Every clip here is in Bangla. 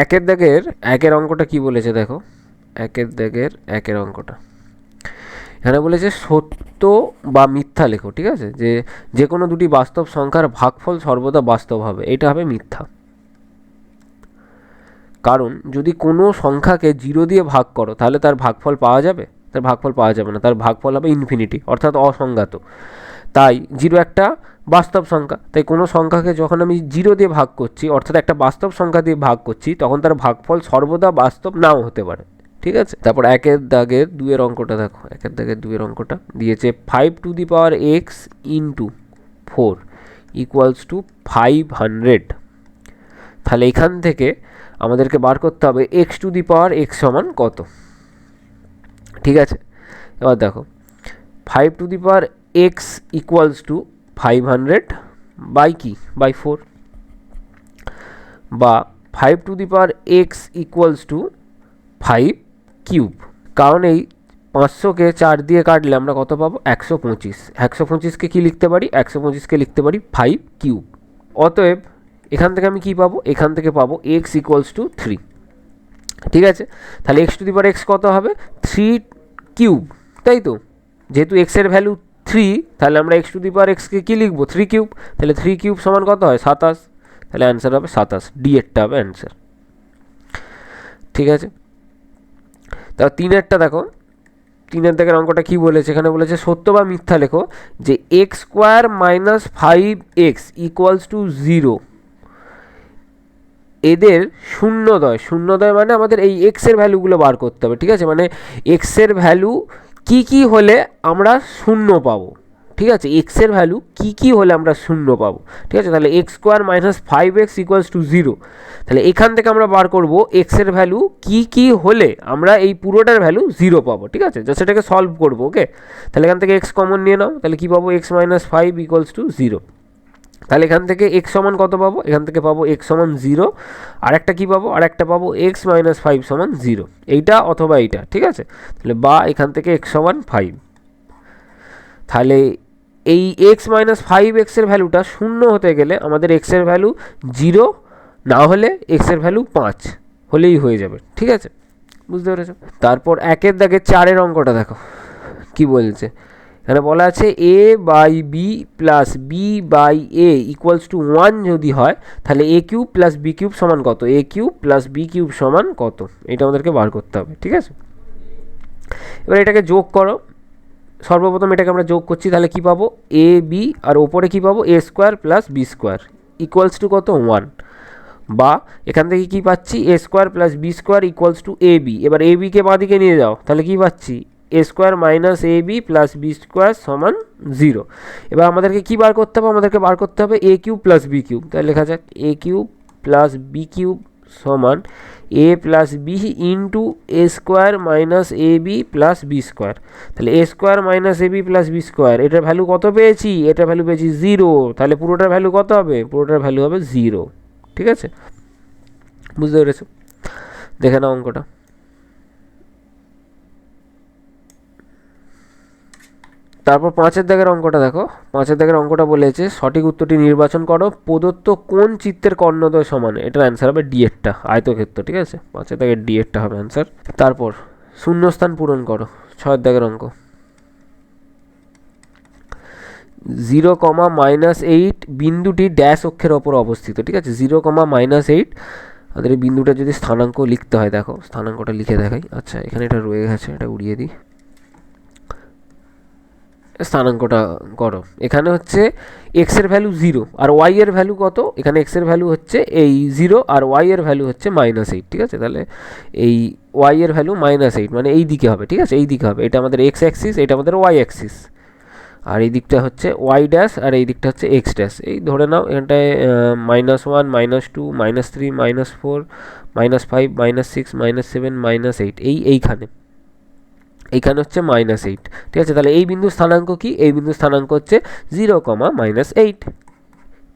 একের দাগের একের অঙ্কটা কি বলেছে দেখো, একের দাগের একের অঙ্কটা এখানে বলেছে সত্য বা মিথ্যা লেখো। ঠিক আছে, যে কোনো দুটি বাস্তব সংখ্যার ভাগফল সর্বদা বাস্তব হবে, এটা হবে মিথ্যা। কারণ যদি কোনো সংখ্যাকে 0 দিয়ে ভাগ করো তাহলে তার ভাগফল পাওয়া যাবে? তার ভাগফল পাওয়া যাবে না, তার ভাগফল হবে ইনফিনিটি, অর্থাৎ অসংজ্ঞাত। তাই 0 একটা বাস্তব সংখ্যা, তাই কোনো সংখ্যাকে যখন আমি 0 দিয়ে ভাগ করছি, অর্থাৎ একটা বাস্তব সংখ্যা দিয়ে ভাগ করছি, তখন তার ভাগফল সর্বদা বাস্তব নাও হতে পারে। ঠিক আছে, তারপর একের দাগের 2-এর অঙ্কটা দেখো, একের দাগের 2-এর অঙ্কটা দিয়েছে 5⁴x × 4 = 500। তাহলে এখান থেকে আমাদেরকে বার করতে হবে x⁴x সমান কত। ঠিক আছে, এবার দেখো 5⁴x = 500 বাই কি, বাই 4, বা 5⁴x = 5³ কারণ এই 500-কে 4 দিয়ে কাটলে আমরা কত পাবো? 125। 125-কে কী লিখতে পারি? 125-কে লিখতে পারি 5³ অতএব এখান থেকে আমি কি পাবো? এখান থেকে পাবো x = 3। ঠিক আছে, তাহলে x⁴x কত হবে? 3³ তাই তো, যেহেতু x এর ভ্যালু 3, তাহলে আমরা x⁴কে কী লিখবো? 3³ তাহলে 3³ সমান কত হয়? 27। তাহলে অ্যান্সার হবে 27, ডি-এরটা হবে অ্যান্সার। ঠিক আছে, তা 3-এরটা দেখো, 3-এর দাগের অঙ্কটা কি বলেছে? এখানে বলেছে সত্য বা মিথ্যা লেখো যে x² - 5x = 0 এদের শূন্যদ্বয়, শূন্যদ্বয় মানে আমাদের এই এক্স এর ভ্যালুগুলো বার করতে হবে। ঠিক আছে, মানে এক্স এর ভ্যালু কি কি হলে আমরা শূন্য পাবো। ঠিক আছে, এক্স এর ভ্যালু কি কি হলে আমরা শূন্য পাবো। ঠিক আছে, তাহলে x² - 5x = 0, তাহলে এখান থেকে আমরা বার করব এক্স এর ভ্যালু কি কি হলে আমরা এই পুরোটার ভ্যালু 0 পাবো। ঠিক আছে, জাস্ট এটাকে সলভ করবো। ওকে, তাহলে এখান থেকে x কমন নিয়ে নাও, তাহলে কি পাবো? x - 5 = 0। তাহলে এখান থেকে x সমান কত পাবো? এখান থেকে পাবো x সমান 0, আর একটা কী পাবো? আর একটা পাবো x - 5 সমান 0, এইটা অথবা এইটা। ঠিক আছে, তাহলে বা এখান থেকে x সমান 5। তাহলে এই x - 5x এর ভ্যালুটা শূন্য হতে গেলে আমাদের x এর ভ্যালু 0 না হলে x এর ভ্যালু 5 হলেই হয়ে যাবে। ঠিক আছে, বুঝতে পেরেছো? তারপর একের দাগে 4-এর অঙ্কটা দেখো কি বলছে। এখানে বলা আছে a/b + b/a = 1 যদি হয় তাহলে a³ + b³ সমান কত? a³ + b³ সমান কত, এটা আমাদেরকে বার করতে হবে। ঠিক আছে, এবার এটাকে যোগ করো। সর্বপ্রথম এটাকে আমরা যোগ করছি, তাহলে কি পাবো? ab, আর ওপরে কি পাবো? a² + b² = কত? 1। বা এখান থেকে কি পাচ্ছি? a² + b² = ab। এবার ab-কে বাঁদিকে নিয়ে যাও, তাহলে কি পাচ্ছি? a² - ab + b² সমান 0। এবার আমাদেরকে কি বার করতে হবে? আমাদেরকে বার করতে হবে a³ + b³। তাহলে লেখা যাক a³ + b³ সমান a + b into a² - ab + b²। তাহলে a² - ab + b², এটার ভ্যালু কত পেয়েছি? এটার ভ্যালু পেয়েছি 0। তাহলে পুরোটার ভ্যালু কত হবে? পুরোটার ভ্যালু হবে 0। ঠিক আছে, বুঝতে পেরেছো? দেখে নাও অঙ্কটা। তারপর 5-এর দাগের অঙ্কটা দেখো। 5-এর দাগের অঙ্কটা বলেছে সঠিক উত্তরটি নির্বাচন করো, প্রদত্ত কোন চিত্রের কর্ণদ্বয় সমান। এটার অ্যান্সার হবে ডি-এরটা, আয়তক্ষেত্র। ঠিক আছে, 5-এর দাগের ডি-এরটা হবে অ্যান্সার। তারপর শূন্যস্থান পূরণ করো, 6-এর দাগের অঙ্ক। 0, বিন্দুটি ড্যাশ অক্ষের ওপর অবস্থিত। ঠিক আছে, 0, আমাদের এই বিন্দুটা যদি স্থানাঙ্ক লিখতে হয়, দেখো স্থানাঙ্কটা লিখে দেখাই। আচ্ছা, এখানে এটা রয়ে গেছে, এটা উড়িয়ে দিই। স্থানাঙ্কটা করো। এখানে হচ্ছে এক্স এর ভ্যালু 0 আর ওয়াই এর ভ্যালু কত? এখানে এক্স এর ভ্যালু হচ্ছে এই 0 আর ওয়াই এর ভ্যালু হচ্ছে -8। ঠিক আছে, তাহলে এই ওয়াই এর ভ্যালু -8, মানে এই দিকে হবে। ঠিক আছে, এই দিকে হবে। এটা আমাদের এক্স অ্যাক্সিস, এটা আমাদের ওয়াই অ্যাক্সিস, আর এই দিকটা হচ্ছে ওয়াই ড্যাশ আর এই দিকটা হচ্ছে এক্স ড্যাশ। এই ধরে নাও এখানটায় -1 -2 -3 -4 -5 -6 -7 -8, এইখানে হচ্ছে -8। ঠিক আছে, তাহলে এই বিন্দুর স্থানাঙ্ক কি? এই বিন্দুর স্থানাঙ্ক হচ্ছে 0, -8।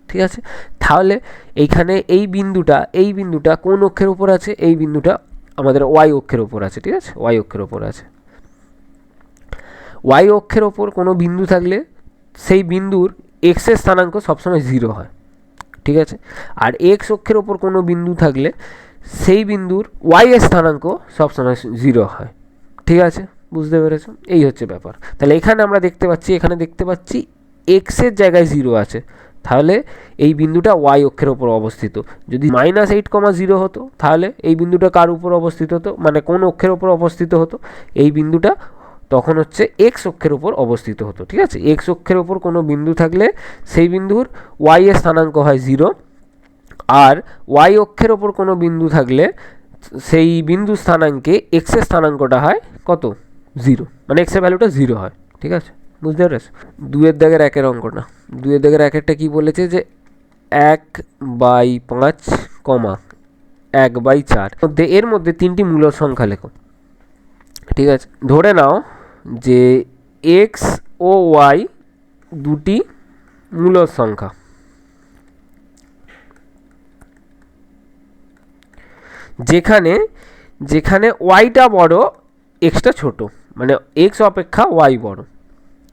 ঠিক আছে, তাহলে এইখানে এই বিন্দুটা কোন অক্ষের উপর আছে? এই বিন্দুটা আমাদের ওয়াই অক্ষের উপর আছে। ঠিক আছে, ওয়াই অক্ষের উপর আছে। ওয়াই অক্ষের ওপর কোনো বিন্দু থাকলে সেই বিন্দুর এক্স এর স্থানাঙ্ক সবসময় 0 হয়। ঠিক আছে, আর এক্স অক্ষের ওপর কোনো বিন্দু থাকলে সেই বিন্দুর ওয়াই এর স্থানাঙ্ক সবসময় 0 হয়। ঠিক আছে, বুঝতে পেরেছো? এই হচ্ছে ব্যাপার। তাহলে এখানে আমরা দেখতে পাচ্ছি এক্সের জায়গায় 0 আছে, তাহলে এই বিন্দুটা ওয়াই অক্ষের ওপর অবস্থিত। যদি -8,0 হতো তাহলে এই বিন্দুটা কার উপর অবস্থিত হতো, মানে কোন অক্ষের ওপর অবস্থিত হতো? এই বিন্দুটা তখন হচ্ছে এক্স অক্ষের ওপর অবস্থিত হতো। ঠিক আছে, এক্স অক্ষের ওপর কোনো বিন্দু থাকলে সেই বিন্দুর ওয়াই এর স্থানাঙ্ক হয় 0, আর ওয়াই অক্ষের ওপর কোনো বিন্দু থাকলে সেই বিন্দু স্থানাঙ্কে এক্সের স্থানাঙ্কটা হয় কত? 0, মানে এক্সের ভ্যালুটা 0 হয়। ঠিক আছে, বুঝতে পেরেছ? 2-এর দাগের 1-এর অঙ্কটা, 2-এর দাগের 1-এরটা কী বলেছে যে 1/5, 1/4 মধ্যে এর মধ্যে 3টি মূল সংখ্যা লেখো। ঠিক আছে, ধরে নাও যে এক্স ও ওয়াই দুটি মূল সংখ্যা। যেখানে যেখানে ওয়াইটা বড়, এক্সটা ছোট, মানে এক্স অপেক্ষা ওয়াই বড়।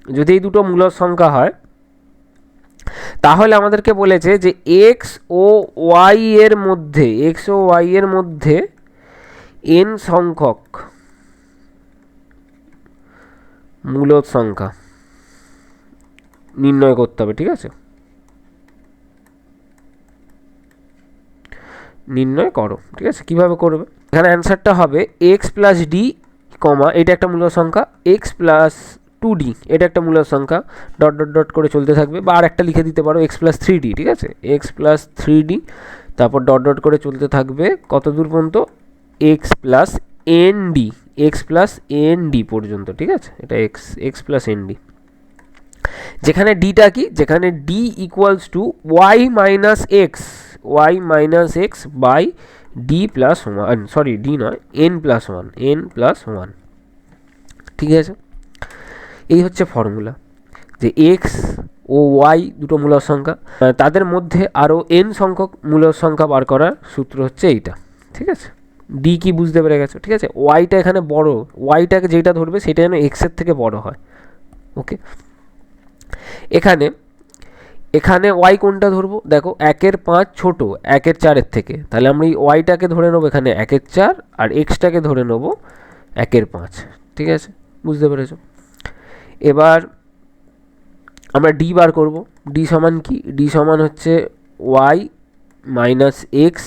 যদি এই দুটো মূল সংখ্যা হয় তাহলে আমাদেরকে বলেছে যে এক্স ও ওয়াই এর মধ্যে এন সংখ্যক মূল সংখ্যা নির্ণয় করতে হবে। ঠিক আছে, নির্ণয় করো। ঠিক আছে, কীভাবে করবে? এখানে অ্যান্সারটা হবে এক্স প্লাস ডি, এটা একটা মূল সংখ্যা, এক্স প্লাস 2d এটা একটা মূল সংখ্যা, ডট ডট ডট করে চলতে থাকবে, বা আর একটা লিখে দিতে পারো এক্স প্লাস 3d। ঠিক আছে, এক্স প্লাস 3d, তারপর ডট ডট করে চলতে থাকবে কত দূর পর্যন্ত? এক্স প্লাস এন ডি পর্যন্ত। ঠিক আছে, এটা এক্স প্লাস এন ডি। যেখানে ডিটা কি? যেখানে D equals to Y minus X by D plus 1, sorry D নয়, এন প্লাস 1। ঠিক আছে, এই হচ্ছে ফর্মুলা, যে এক্স ও ওয়াই দুটো মূল সংখ্যা, তাদের মধ্যে আরও এন সংখ্যক মূল সংখ্যা বার করার সূত্র হচ্ছে এইটা। ঠিক আছে, ডি কি বুঝতে পেরে গেছো? ঠিক আছে, ওয়াইটা এখানে বড়, ওয়াইটাকে যেটা ধরবে সেটা যেন এক্সের থেকে বড় হয়। ওকে, এখানে ওয়াই কোনটা ধরবো? দেখো 1/5 ছোট 1/4 থেকে, তাহলে আমরা এই ওয়াইটাকে ধরে নেবো এখানে 1/4, আর এক্সটাকে ধরে নেবো 1/5। ঠিক আছে, বুঝতে পেরেছো? এবার আমরা ডি বার করব। ডি সমান কি? ডি সমান হচ্ছে Y minus X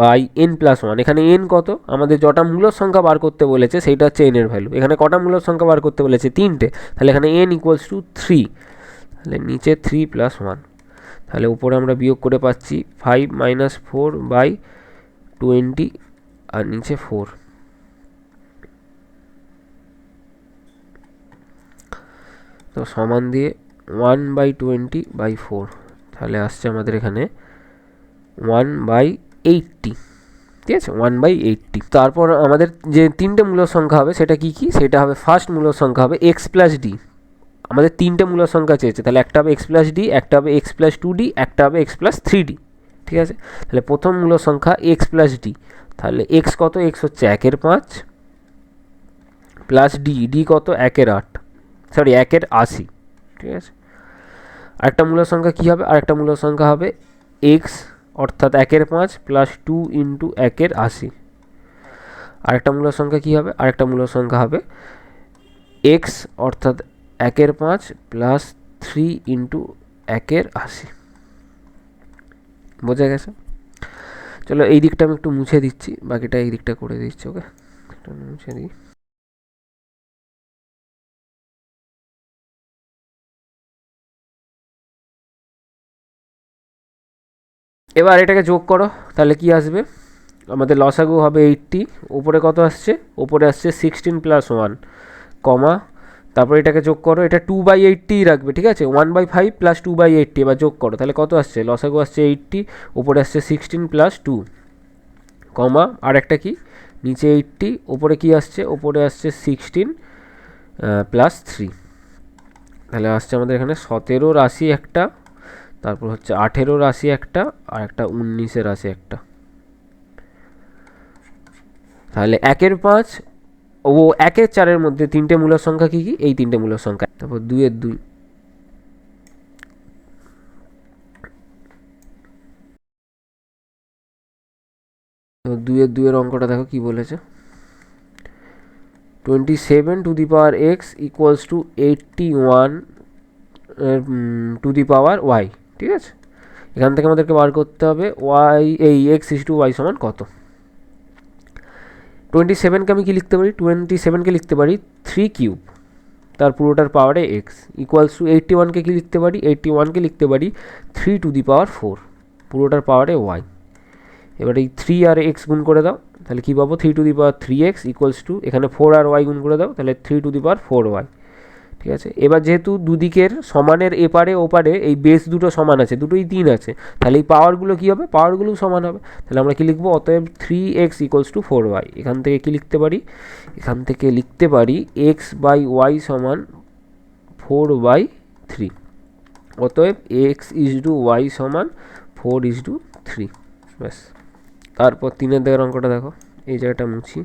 by N plus 1। এখানে এন কত? আমাদের যটা মূল সংখ্যা বার করতে বলেছে সেইটা হচ্ছে এন এর ভ্যালু। এখানে কটা মূল সংখ্যা বার করতে বলেছে? 3টে, তাহলে এখানে এন ইকুয়ালস টু 3, তাহলে নিচে 3 প্লাস 1, তাহলে উপরে আমরা বিয়োগ করে পাচ্ছি 5 মাইনাস 4/20, আর নিচে 4। তো সমান দিয়ে 1/20/4, তাহলে আসছে আমাদের এখানে 1/80। ঠিক আছে, 1/80। তারপর আমাদের যে 3টে মূল সংখ্যা হবে সেটা কি কি? সেটা হবে ফার্স্ট মূল সংখ্যা হবে এক্স প্লাস ডি। আমাদের 3টে মূল সংখ্যা চেয়েছে, তাহলে একটা হবে এক্স প্লাস ডি, একটা হবে এক্স প্লাস 2d, একটা হবে এক্স প্লাস 3d। ঠিক আছে, তাহলে প্রথম মূল সংখ্যা এক্স প্লাস ডি, তাহলে এক্স কত? এক্স হচ্ছে 1/5 প্লাস ডি কত? 1/8, সরি 1/80। ঠিক আছে, আরেকটা মূল সংখ্যা কী হবে? আরেকটা মূল সংখ্যা হবে এক্স অর্থাৎ 1/5 প্লাস 2 ইন্টু 1/80। আরেকটা মূল সংখ্যা কী হবে? আরেকটা মূল সংখ্যা হবে এক্স অর্থাৎ 1/5 প্লাস 3 ইন্টু 1/80। বোঝা গেছে? চলো এই দিকটা আমি একটু মুছে দিচ্ছি, বাকিটা এই দিকটা করে দিচ্ছি। ওকে, একটু মুছে দিই। এবার এটাকে যোগ করো, তাহলে কি আসবে? আমাদের লসাগু হবে 80, উপরে কত আসছে? উপরে আসছে 16 প্লাস 1, তারপর এটাকে যোগ করো, এটা 2/80 রাখবে। ঠিক আছে, 1/5 প্লাস 2/80, এবার যোগ করো, তাহলে কত আসছে? লসাগু আসছে 80, উপরে আসছে 16 প্লাস 2, আর একটা কি? নিচে 80, উপরে কি আসছে? উপরে আসছে 16 প্লাস 3, তাহলে আসছে আমাদের এখানে 17 রাশি একটা, তারপর হচ্ছে 18 রাশি একটা, আর একটা 19 রাশি একটা। তাহলে 1/5 ও 1/4 মধ্যে 3টে মূল সংখ্যা কি কি? এই 3টে মূল সংখ্যা। তারপর 2/2, দুয়ের অঙ্কটা দেখো কি বলেছে, 27 to the power X equals to 81 to the power Y. ঠিক আছে, এখান থেকে আমাদেরকে বার করতে হবে ওয়াই, এই এক্স ইস টু ওয়াই সমান কত। 27কে আমি কি লিখতে পারি, 27কে লিখতে পারি 3 কিউব, তার পুরোটার পাওয়ারে এক্স, ইকুয়ালস টু 81কে কি লিখতে পারি, 81কে লিখতে পারি 3 টু দি পাওয়ার 4, পুরোটার পাওয়ারে ওয়াই। এবার এই 3 আর এক্স গুণ করে দাও, তাহলে কী পাবো, 3 two the power 3x equals to, এখানে 4 আর ওয়াই গুণ করে দাও, তাহলে 3 টু দি পাওয়ার 4y। ঠিক আছে, এবার যেহেতু দুদিকের সমানের এপারে ওপারে এই বেস দুটো সমান আছে, দুটোই 3 আছে, তাহলে এই পাওয়ারগুলো কী হবে, পাওয়ারগুলো সমান হবে। তাহলে আমরা কী লিখবো, অতএব 3x ইকুয়ালস টু 4y। এখান থেকে কী লিখতে পারি, এখান থেকে লিখতে পারি x বাই ওয়াই সমান 4/3। অতএব x ইজ টু ওয়াই সমান 4:3। ব্যাস, তারপর 3-এর দিকের অঙ্কটা দেখো, এই জায়গাটা মুছি,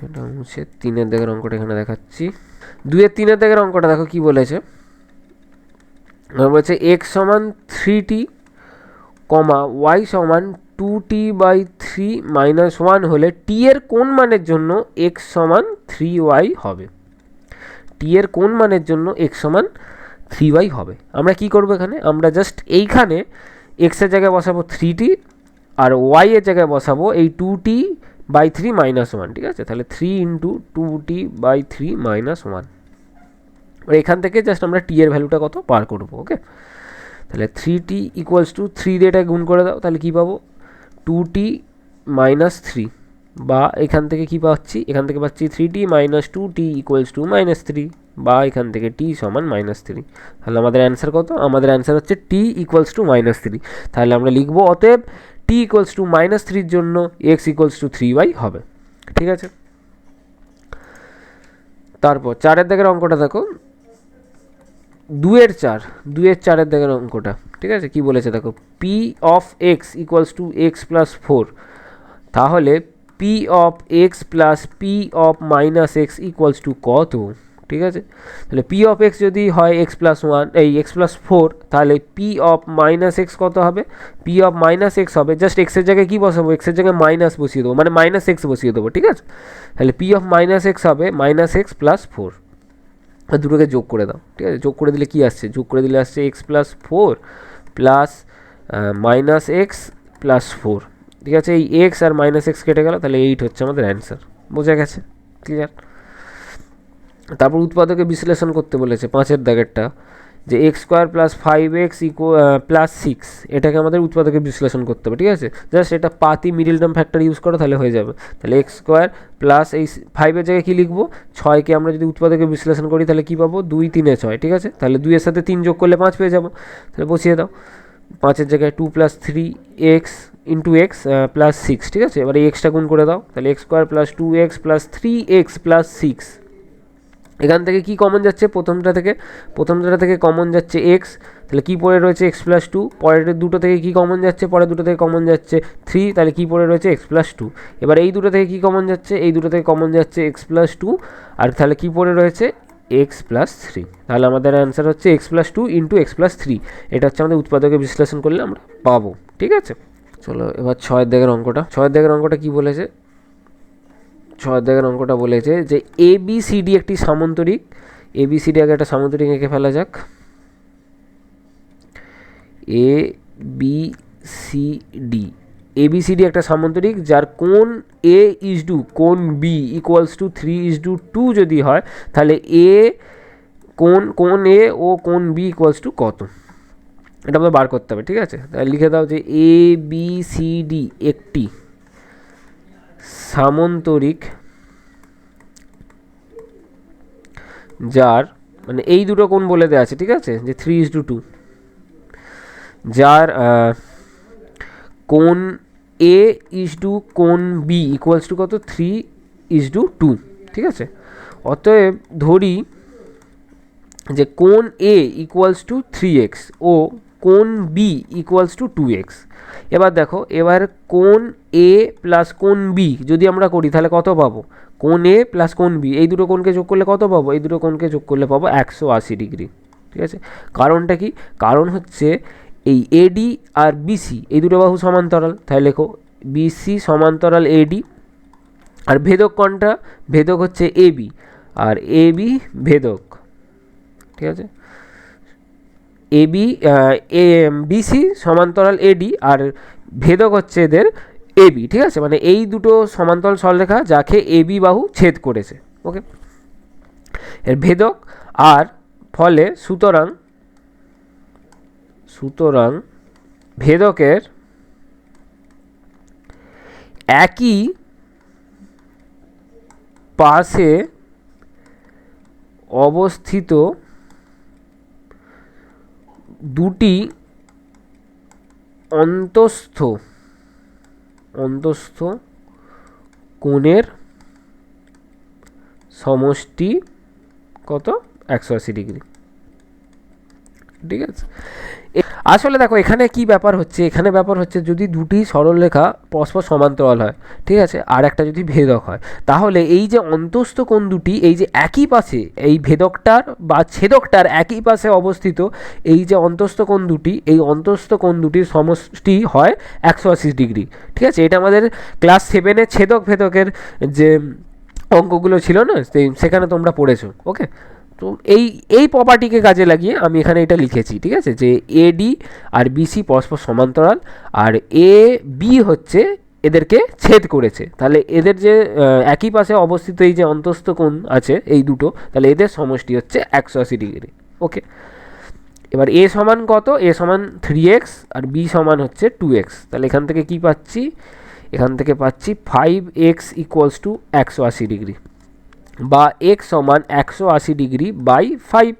এটা মুছে 3-এর দিকের অঙ্কটা এখানে দেখাচ্ছি। 2-3-এর দিকের অঙ্কটা দেখো কি বলেছে, বলছে এক্স সমান 3t কমা ওয়াই সমান 2t/3 - 1 হলে টি এর কোন মানের জন্য এক্স সমান 3y হবে। টি এর কোন মানের জন্য এক্স সমান 3y হবে। আমরা কি করব, এখানে আমরা জাস্ট এইখানে এক্সের জায়গায় বসাবো 3t আর ওয়াই এর জায়গায় বসাবো এই 2t/3 - 1। ঠিক আছে, তাহলে 3 ইন্টু 2t/3 - 1। এখান থেকে জাস্ট আমরা টি এর ভ্যালুটা কত বার করবো। ওকে, তাহলে 3t ইকুয়ালস টু 3 দিয়ে এটা গুণ করে দাও, তাহলে কী পাবো, 2t - 3, বা এখান থেকে কী পাচ্ছি, এখান থেকে পাচ্ছি 3t - 2t ইকুয়ালস টু -3, বা এখান থেকে t সমান -3। তাহলে আমাদের অ্যান্সার কত, আমাদের অ্যান্সার হচ্ছে t ইকুয়ালস টু -3। তাহলে আমরা লিখবো অতএব t ইকুয়ালস টু -3-র জন্য x ইকুয়ালস টু 3y হবে। ঠিক আছে, তারপর 4-এর দিকের অঙ্কটা দেখো, 2-4-এর দিকের অঙ্কটা। ঠিক আছে, কি বলেছে দেখো, p of x equals to x plus 4, তাহলে p of x plus p of -x equals to কত। ঠিক আছে, তাহলে p অফ x যদি হয় x প্লাস 1, এই x প্লাস 4, তাহলে p অফ -x কত হবে, p অফ -x হবে, জাস্ট x এর জায়গায় কী বসাবো, x এর জায়গায় মাইনাস বসিয়ে দেবো, মানে -x বসিয়ে দেবো। ঠিক আছে, তাহলে p অফ -x হবে -x প্লাস 4, দুটোকে যোগ করে দাও। ঠিক আছে, যোগ করে দিলে কি আসছে, যোগ করে দিলে আসছে x plus 4 plus -x plus 4। ঠিক আছে, এই x আর -x কেটে গেল, তাহলে 8 হচ্ছে আমাদের অ্যান্সার। বোঝা গেছে, ক্লিয়ার। তারপর উৎপাদকে বিশ্লেষণ করতে বলেছে 5-এর দাগেরটা, যে x² প্লাস 5x প্লাস 6, এটাকে আমাদের উৎপাদকে বিশ্লেষণ করতে হবে। ঠিক আছে, জাস্ট এটা পাতি মিডিল টার্ম ফ্যাক্টর ইউজ করো তাহলে হয়ে যাবে। তাহলে x² প্লাস এই 5-এর জায়গায় কী লিখবো, 6কে আমরা যদি উৎপাদকে বিশ্লেষণ করি তাহলে কী পাবো, 2 3 6। ঠিক আছে, তাহলে 2-এর সাথে 3 যোগ করলে 5 পেয়ে যাবো, তাহলে বসিয়ে দাও। 5-এর জায়গায় 2 + 3x ইন্টু এক্স প্লাস 6। ঠিক আছে, এবারে এক্সটা গুণ করে দাও, তাহলে x² plus 2x plus 3x plus 6। এখান থেকে কি কমন যাচ্ছে, প্রথমটা থেকে কমন যাচ্ছে x, তাহলে কি পড়ে রয়েছে x প্লাস 2, পরের দুটো থেকে কি কমন যাচ্ছে, পরের দুটো থেকে কমন যাচ্ছে 3, তাহলে কি পড়ে রয়েছে x প্লাস 2। এবার এই দুটো থেকে কি কমন যাচ্ছে, এই দুটো থেকে কমন যাচ্ছে x প্লাস 2, আর তাহলে কি পড়ে রয়েছে x প্লাস 3। তাহলে আমাদের অ্যান্সার হচ্ছে x plus 2 into x plus 3। এটা হচ্ছে আমাদের উৎপাদকে বিশ্লেষণ করলে আমরা পাবো। ঠিক আছে, চলো এবার 6-এর দিকের অঙ্কটা কি বলেছে, 6-এর দিকের অঙ্কটা বলেছে যে ABCD একটি সামান্তরিক, ABCD আগে একটা সামান্তরিক এঁকে ফেলা যাক, ABCD একটা সামান্তরিক যার কোণ A ইজ টু কোণ B ইকুয়ালস টু 3:2 যদি হয়, তাহলে কোণ A ও কোণ B ইকুয়ালস টু কত, এটা আমাদের বার করতে হবে। ঠিক আছে, তাহলে লিখে দাও যে ABCD একটি সামান্তরিক যার, মানে এই দুটো কোণ বলে দেওয়া আছে। ঠিক আছে, যে 3:2, যার কোণ A ইজ টু কোণ B ইকুয়ালস টু কত, 3:2। ঠিক আছে, অতএব ধরি যে কোণ A ইকুয়ালস টু 3x ও কোণ B ইকুয়ালস টু 2x। এবার দেখো, এবার কোণ A প্লাস কোণ B যদি আমরা করি তাহলে কত পাবো, কোণ A প্লাস কোণ B, এই দুটো কোণকে যোগ করলে কত পাবো, এই দুটো কোণকে যোগ করলে পাবো 180 ডিগ্রি। ঠিক আছে, কারণটা কি, কারণ হচ্ছে এই এডি আর বিসি এই দুটো বাহু সমান্তরাল, তাহলে লেখো বিসি সমান্তরাল এডি। আর ভেদক কোনটা? ভেদক হচ্ছে এবি, আর এবি ভেদক, ঠিক আছে। এবি বিসি সমান্তরাল এডি আর ভেদক হচ্ছে এদের এবি, ঠিক আছে। মানে এই দুটো সমান্তরাল সরলরেখা যাকে এবি বাহু ছেদ করেছে, ওকে, এর ভেদক। আর ফলে সুতরাং ভেদকের একই পাশে অবস্থিত দুটি অন্তস্থ কোণের সমষ্টি কত? 180 ডিগ্রি, ঠিক আছে। আসলে দেখো এখানে কি ব্যাপার হচ্ছে, এখানে ব্যাপার হচ্ছে যদি দুটি সরলরেখা পরস্পর সমান্তরাল হয়, ঠিক আছে, আর একটা যদি ভেদক হয়, তাহলে এই যে অন্তস্থ কোণ দুটি এই যে একই পাশে, এই ভেদকটার বা ছেদকটার একই পাশে অবস্থিত এই যে অন্তস্থ কোণ দুটি, এই অন্তস্থ কোণ দুটির সমষ্টি হয় 180 ডিগ্রি, ঠিক আছে। এটা আমাদের ক্লাস 7-এ ছেদক ভেদকের যে অঙ্কগুলো ছিল না, সেখানে তোমরা পড়েছো, ওকে। তো এই প্রপার্টিকে কাজে লাগিয়ে আমি এখানে এটা লিখেছি, ঠিক আছে, যে এডি আর বিসি পরস্পর সমান্তরাল, আর এ বি হচ্ছে এদেরকে ছেদ করেছে, তাহলে এদের যে একই পাশে অবস্থিত এই যে অন্তস্থ কোণ আছে এই দুটো, তাহলে এদের সমষ্টি হচ্ছে 180 ডিগ্রি, ওকে। এবার এ সমান কত? এ সমান 3x আর বি সমান হচ্ছে 2x, তাহলে এখান থেকে কি পাচ্ছি? এখান থেকে পাচ্ছি 5x ইকুয়ালস টু 180 ডিগ্রি, বা এক্স সমান 180 ডিগ্রি বাই 5।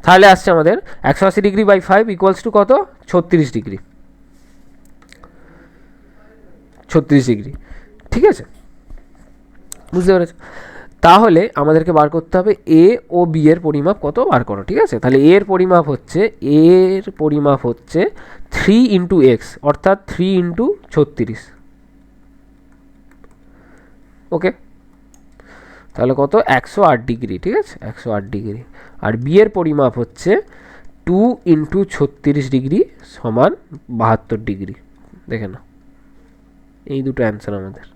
তাহলে আসছে আমাদের 180 ডিগ্রি বাই 5 ইকুয়ালস টু কত? 36 ডিগ্রি, 36 ডিগ্রি, ঠিক আছে, বুঝতে পেরেছ? তাহলে আমাদেরকে বার করতে হবে এ ও বি এর পরিমাপ কত, বার করো, ঠিক আছে। তাহলে এর পরিমাপ হচ্ছে 3 ইন্টু এক্স, অর্থাৎ 3 ইন্টু 36, ওকে। তাহলে কত? 108 ডিগ্রি, ঠিক আছে, 108 ডিগ্রি। আর বি এর পরিমাপ হচ্ছে 2 ইন্টু 36 ডিগ্রি সমান 72 ডিগ্রি। দেখে না, এই দুটো অ্যান্সার আমাদের,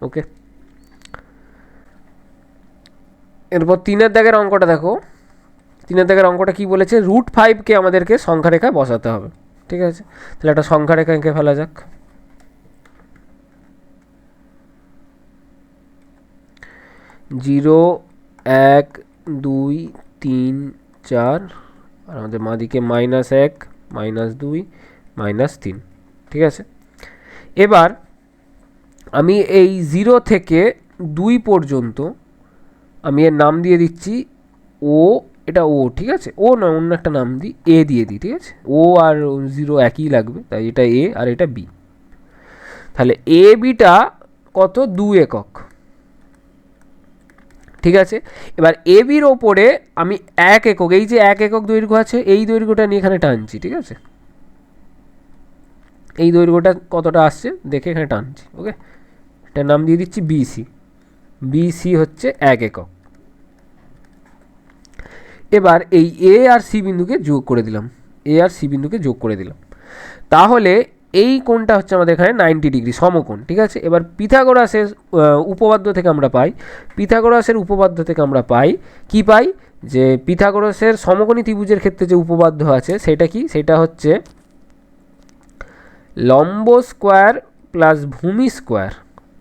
ওকে। এরপর 3-এর দাগের অঙ্কটা দেখো। 3-এর দাগের অঙ্কটা কি বলেছে? √5কে আমাদেরকে সংখ্যা রেখায় বসাতে হবে, ঠিক আছে। তাহলে একটা সংখ্যা রেখা এঁকে ফেলা যাক। 0 1 2 3 4, আর আমাদের মাদিকে -1 -2 -3, ঠিক আছে। এবার আমি এই 0 থেকে 2 পর্যন্ত আমি এর নাম দিয়ে দিচ্ছি ও, এটা ও, ঠিক আছে। ও না, অন্য একটা নাম দিই, এ দিয়ে দিই, ঠিক আছে। ও আর 0 একই লাগবে, তাই এটা এ আর এটা বি। তাহলে এ বিটা কত? 2 একক, ঠিক আছে। এবার এ বির ওপরে আমি 1 একক, এই যে 1 একক দৈর্ঘ্য আছে এই দৈর্ঘ্যটা নিয়ে এখানে টানছি, ঠিক আছে। এই দৈর্ঘ্যটা কতটা আসছে দেখে এখানে টানছি, ওকে। এটার নাম দিয়ে দিচ্ছি বিসি। বিসি হচ্ছে 1 একক। এবার এই এ আর সি বিন্দুকে যোগ করে দিলাম, তাহলে এই কোণটা হচ্ছে আমাদের এখানে 90 ডিগ্রি সমকোণ, ঠিক আছে। এবার পিথাগোরাসের উপপাদ্য থেকে আমরা পাই কি পাই? যে পিথাগোরাসের সমকোণী ত্রিভুজের ক্ষেত্রে যে উপপাদ্য আছে সেটা কি? সেটা হচ্ছে লম্ব স্কোয়ার প্লাস ভূমি স্কোয়ার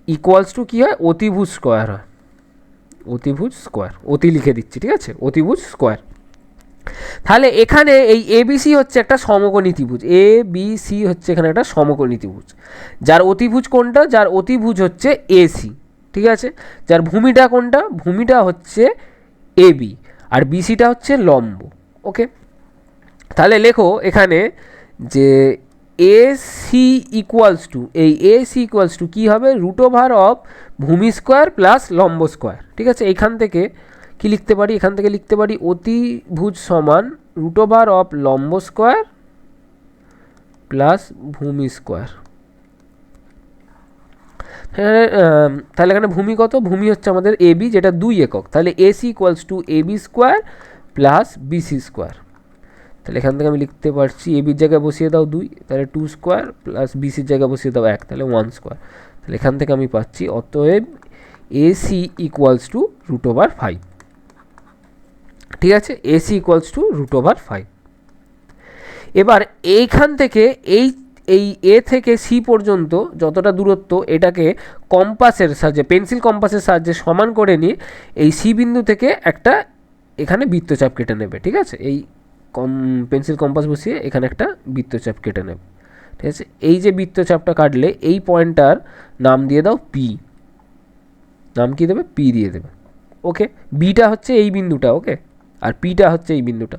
ইকুয়ালস টু কী হয়? অতিভুজ স্কোয়ার হয়। অতি লিখে দিচ্ছি, ঠিক আছে, অতিভুজ স্কোয়ার। তাহলে এখানে এই এবিসি হচ্ছে একটা সমকোণী ত্রিভুজ, এবিসি হচ্ছে এখানে একটা সমকোণী ত্রিভুজ, যার অতিভুজ কোনটা? যার অতিভুজ হচ্ছে এসি, ঠিক আছে। যার ভূমিটা কোনটা? ভূমিটা হচ্ছে এবি, আর বিসিটা হচ্ছে লম্ব, ওকে। তাহলে লেখো এখানে যে এসি ইকুয়ালস টু, এই এসি ইকুয়ালস টু কী হবে? √অফ ভূমি স্কোয়ার প্লাস লম্ব স্কোয়ার, ঠিক আছে। এইখান থেকে কি লিখতে পারি? এখান থেকে লিখতে পারি অতিভুজ সমান √অফ লম্ব স্কোয়ার প্লাস ভূমি স্কোয়ার। তাহলে এখানে ভূমি কত? ভূমি হচ্ছে আমাদের এবি, যেটা 2 একক। তাহলে AC equals to AB square plus BC square. তাহলে এখান থেকে আমি লিখতে পারছি এ বির জায়গায় বসিয়ে দাও 2, তাহলে 2 স্কোয়ার প্লাস বিসির জায়গায় বসিয়ে দাও 1, তাহলে 1 স্কোয়ার। তাহলে এখান থেকে আমি পাচ্ছি অতএব এসি ইকুয়ালস টু √5। ঠিক আছে, এসি ইকুয়ালস টু √5। এবার এইখান থেকে এই এ থেকে সি পর্যন্ত যতটা দূরত্ব, এটাকে কম্পাসের সাহায্যে, পেন্সিল কম্পাসের সাহায্যে সমান করে নিয়ে এই সি বিন্দু থেকে একটা এখানে বৃত্তচাপ কেটে নেবে। ঠিক আছে, এই পেন্সিল কম্পাস বসিয়ে এখানে একটা বৃত্তচাপ কেটে নেবে। ঠিক আছে, এই যে বৃত্তচাপটা কাটলে এই পয়েন্টটার নাম দিয়ে দাও পি। নাম কি দেবে? পি দিয়ে দেবে। ওকে, বিটা হচ্ছে এই বিন্দুটা, ওকে, আর পিটা হচ্ছে এই বিন্দুটা।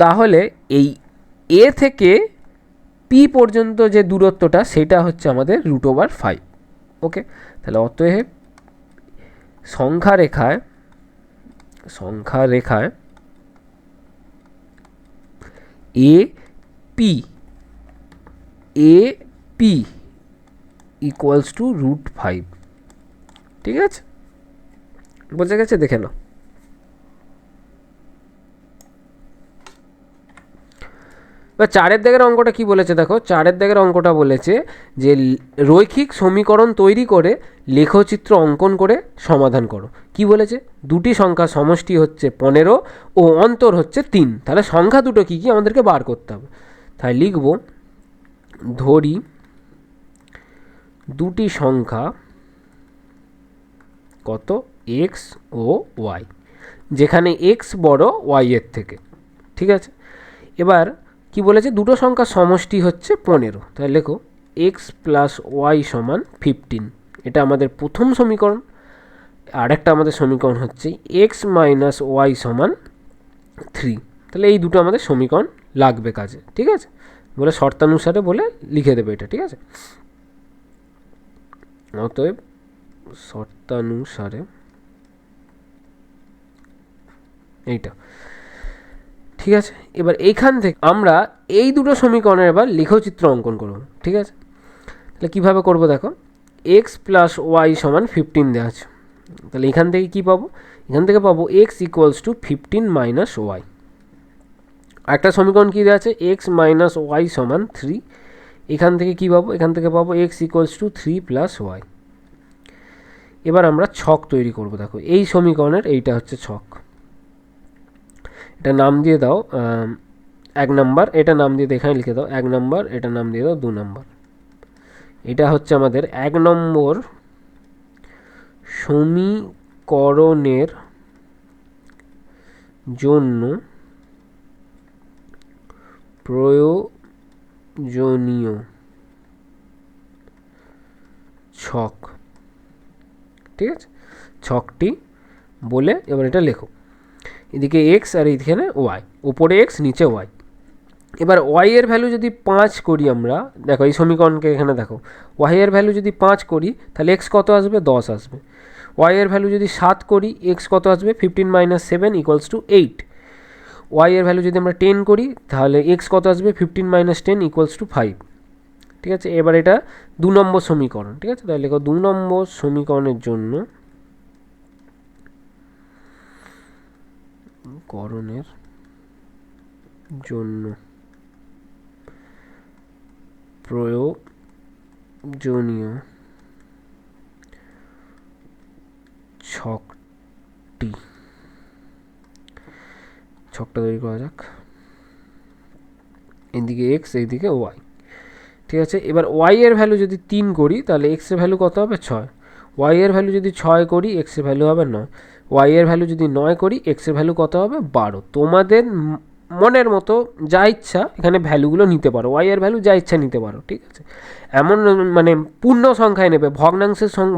তাহলে এই এ থেকে পি পর্যন্ত যে দূরত্বটা সেটা হচ্ছে আমাদের √5। ওকে, তাহলে অতএব সংখ্যা রেখায় এ পি ইকুয়ালস টু √5। ঠিক আছে, বোঝা গেছে? দেখে নাও। বা 4 দাগের অঙ্কটা কি বলেছে দেখো। 4 দাগের অঙ্কটা বলেছে যে রৈখিক সমীকরণ তৈরি করে লেখচিত্র অঙ্কন করে সমাধান করো। কি বলেছে? দুটি সংখ্যা সমষ্টি হচ্ছে 15 ও অন্তর হচ্ছে 3। তাহলে সংখ্যা দুটো কি কি আমাদেরকে বার করতে হবে। তাই লিখব, ধরি দুটি সংখ্যা কত, x ও y, যেখানে x বড় y এর থেকে। ঠিক আছে, এবার কি বলেছে? দুটো সংখ্যা সমষ্টি হচ্ছে 15। তাহলে লেখো x + y = 15। এটা আমাদের প্রথম সমীকরণ। আরেকটা আমাদের সমীকরণ হচ্ছে x - y = 3। তাহলে এই দুটো আমাদের সমীকরণ লাগবে কাজে। ঠিক আছে, বলে শর্তানুসারে বলে লিখে দেবে এটা। ঠিক আছে, অতএব শর্তানুসারে এইটা। ঠিক আছে, এবার এইখান থেকে আমরা এই দুটো সমীকরণের এবার লেখচিত্র অঙ্কন করব। ঠিক আছে, তাহলে কীভাবে করব দেখো। x + y = 15 দেওয়া আছে। তাহলে এখান থেকে কী পাবো? এখান থেকে পাবো x = 15 - y। একটা সমীকরণ কী দেওয়া আছে? x - y = 3। এখান থেকে কী পাবো? এখান থেকে পাবো x = 3 + y। এবার আমরা ছক তৈরি করব। দেখো এই সমীকরণের এইটা হচ্ছে ছক। এটা নাম দিয়ে দাও 1 নম্বর, এটা নাম দিয়ে এখানে লিখে দাও 1 নম্বর, এটা নাম দিয়ে দাও 2 নম্বর। এটা হচ্ছে আমাদের 1 নম্বর সমীকরণের জন্য প্রয়োজনীয় ছক। ঠিক আছে, ছকটি বলে এবার এটা লেখো। এদিকে x আর এইখানে y, উপরে x নিচে y। এবার y এর ভ্যালু যদি 5 করি আমরা, দেখো এই সমীকরণকে এখানে দেখো, y এর ভ্যালু যদি 5 করি তাহলে x কত আসবে? 10 আসবে। y এর ভ্যালু যদি 7 করি, x কত আসবে? 15 - 7 = 8। y এর ভ্যালু যদি আমরা 10 করি তাহলে x কত আসবে? 15 - 10 = 5। ঠিক আছে, এবার এটা 2 নম্বর সমীকরণ। ঠিক আছে, তাহলে লেখো 2 নম্বর সমীকরণের জন্য প্রয়োজনীয় ছকটা তৈরি করা যাক। এদিকে x, এইদিকে y। ঠিক আছে, এবার y এর ভ্যালু যদি 3 করি তাহলে x এর ভ্যালু কত হবে? 6। y এর ভ্যালু যদি 6 করি x এর ভ্যালু হবে 9। y এর ভ্যালু যদি 9 করি x এর ভ্যালু কত হবে? 12। তোমাদের মনের মতো যা ইচ্ছা এখানে ভ্যালুগুলো নিতে পারো, y এর ভ্যালু যা ইচ্ছা নিতে পারো। ঠিক আছে, এমন মানে পূর্ণ সংখ্যায় নেবে,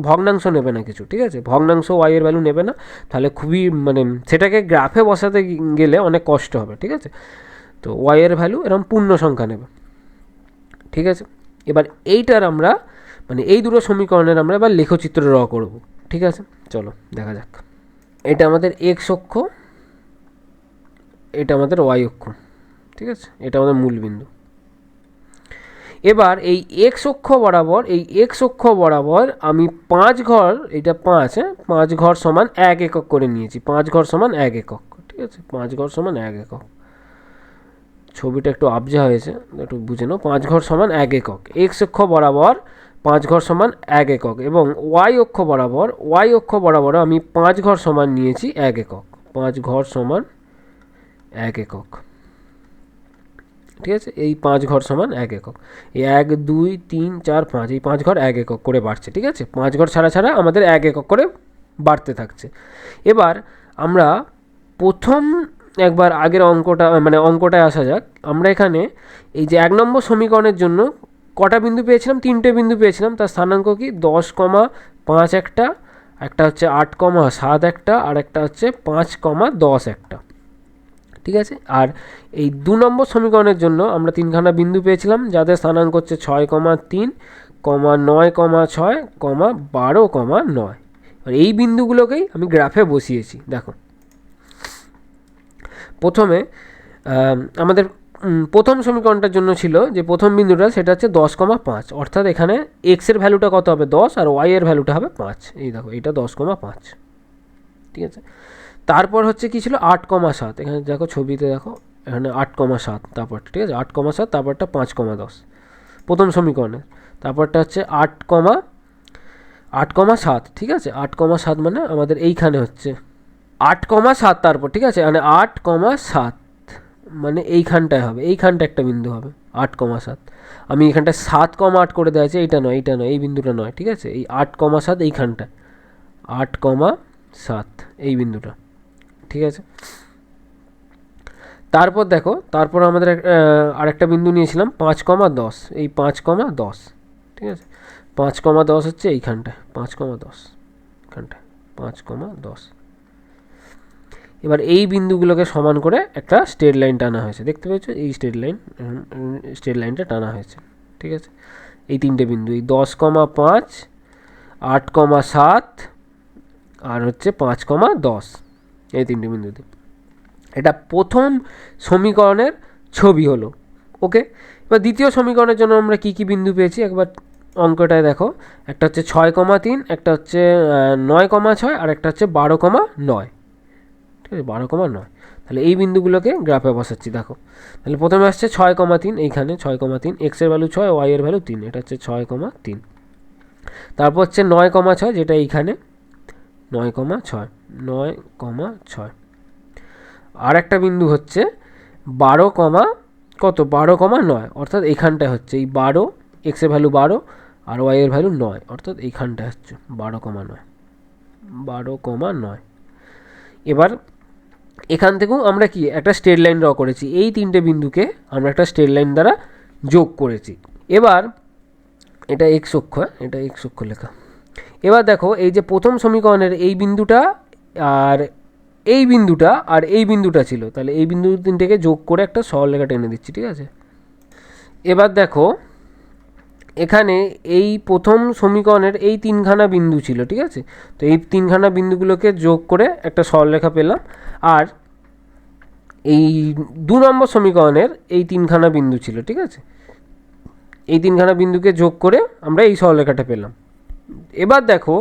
ভগ্নাংশ নেবে না কিছু। ঠিক আছে, ভগ্নাংশ y এর ভ্যালু নেবে না, তাহলে খুবই মানে সেটাকে গ্রাফে বসাতে গেলে অনেক কষ্ট হবে। ঠিক আছে, তো y এর ভ্যালু এরকম পূর্ণ সংখ্যা নেবে। ঠিক আছে, এবার এইটার আমরা মানে এই দুটো সমীকরণের আমরা এবার লেখচিত্র ড্র করব। ঠিক আছে, চলো দেখা যাক। এটা আমাদের x অক্ষ, এটা আমাদের y অক্ষ। ঠিক আছে, এটা আমাদের মূল বিন্দু। এবার এই x অক্ষ বরাবর আমি 5 ঘর, এটা 5, 5 ঘর সমান 1 একক করে নিয়েছি। 5 ঘর সমান 1 একক। ঠিক আছে, 5 ঘর সমান 1 একক। ছবিটা একটু আবজা হয়েছে, একটু বুঝে নাও। 5 ঘর সমান 1 একক, এক্স অক্ষ বরাবর 5 ঘর সমান 1 একক, এবং ওয়াই অক্ষ বরাবর আমি 5 ঘর সমান নিয়েছি 1 একক। 5 ঘর সমান 1 একক, ঠিক আছে। এই 5 ঘর সমান 1 একক, এই 1 2 3 4 5, এই 5 ঘর 1 একক করে বাড়ছে, ঠিক আছে। 5 ঘর ছাড়া ছাড়া আমাদের 1 একক করে বাড়তে থাকছে। এবার আমরা প্রথম একবার আগের অঙ্কটা মানে অঙ্কটায় আসা যাক। আমরা এখানে এই যে 1 নম্বর সমীকরণের জন্য কটা বিন্দু পেয়েছিলাম? 3টে বিন্দু পেয়েছিলাম। তার স্থানাঙ্ক কি? 10,5 একটা, একটা হচ্ছে 8,7 একটা, আর একটা হচ্ছে 5,10 একটা, ঠিক আছে। আর এই 2 নম্বর সমীকরণের জন্য আমরা 3খানা বিন্দু পেয়েছিলাম, যাদের স্থানাঙ্ক হচ্ছে 6,3, 9,6, 12,9। আর এই বিন্দুগুলোকেই আমি গ্রাফে বসিয়েছি। দেখো, প্রথমে আমাদের প্রথম সমীকরণটার জন্য ছিল যে প্রথম বিন্দুটা, সেটা হচ্ছে 10,5, অর্থাৎ এখানে এক্স এর ভ্যালুটা কত হবে? 10, আর ওয়াই এর ভ্যালুটা হবে 5। এই দেখো, এটা 10,5, ঠিক আছে। তারপর হচ্ছে কি ছিল? 8,7, এখানে দেখো ছবিতে দেখো, এখানে 8,7, তারপর ঠিক আছে 8,7, তারপরটা 5,10 প্রথম সমীকরণে, তারপরটা হচ্ছে 8,7, ঠিক আছে। 8,7 মানে আমাদের এইখানে হচ্ছে 8,7, তারপর ঠিক আছে, মানে 8,7 মানে এইখানটায় হবে, এইখানটা একটা বিন্দু হবে 8,7। আমি এখানটা 7,8 করে দেওয়া আছে, এইটা নয়, এই বিন্দুটা নয়, ঠিক আছে। এই 8,7 এইখানটায় 8,7 এই বিন্দুটা, ঠিক আছে। তারপর দেখো, তারপর আমাদের আরেকটা বিন্দু নিয়েছিলাম 5,10, এই 5,10, ঠিক আছে। 5,10 হচ্ছে এইখানটায়, 5,10 এখানটায় 5,10। এবার এই বিন্দুগুলোকে সমান করে একটা স্ট্রেট লাইন টানা হয়েছে, দেখতে পেয়েছো? এই স্ট্রেট লাইনটা টানা হয়েছে, ঠিক আছে। এই 3টে বিন্দু, এই 10,5, 8,7 আর হচ্ছে 5,10, এই 3টে বিন্দুতে। এটা প্রথম সমীকরণের ছবি হলো, ওকে। এবার দ্বিতীয় সমীকরণের জন্য আমরা কি কি বিন্দু পেয়েছি একবার অঙ্কটায় দেখো। একটা হচ্ছে 6,3, একটা হচ্ছে 9,6, আর একটা হচ্ছে 12,9, ঠিক আছে, 12,9। তাহলে এই বিন্দুগুলোকে গ্রাফে বসাচ্ছি। দেখো, তাহলে প্রথমে আসছে 6,3, এইখানে 6,3, এক্স এর ভ্যালু 6, ওয়াই এর ভ্যালু 3, এটা হচ্ছে 6,3। তারপর হচ্ছে 9,6, যেটা এইখানে 9,6, 9,6। আর একটা বিন্দু হচ্ছে 12, কত? 12,9, অর্থাৎ এইখানটায় হচ্ছে এই 12, এক্স এর ভ্যালু 12 আর ওয়াই এর ভ্যালু 9, অর্থাৎ এইখানটায় হচ্ছে 12,9, 12,9। এবার এখান থেকেও আমরা কি একটা স্ট্রেট লাইন ড্র করেছি, এই 3টে বিন্দুকে আমরা একটা স্ট্রেট লাইন দ্বারা যোগ করেছি। এবার এটা এক্স অক্ষ, এটা এক্স অক্ষ লেখা। এবার দেখো, এই যে প্রথম সমীকরণের এই বিন্দুটা আর এই বিন্দুটা আর এই বিন্দুটা ছিল, তাহলে এই বিন্দু 3টেকে যোগ করে একটা সরলরেখা টেনে দিচ্ছি, ঠিক আছে। এবার দেখো, এখানে এই প্রথম সমীকরণের এই 3খানা বিন্দু ছিল, ঠিক আছে। তো এই 3খানা বিন্দুগুলোকে যোগ করে একটা সরলরেখা পেলাম। আর এই 2 নম্বর সমীকরণের এই 3খানা বিন্দু ছিল, ঠিক আছে। এই 3খানা বিন্দুকে যোগ করে আমরা এই সরলরেখাটা পেলাম। এবার দেখো,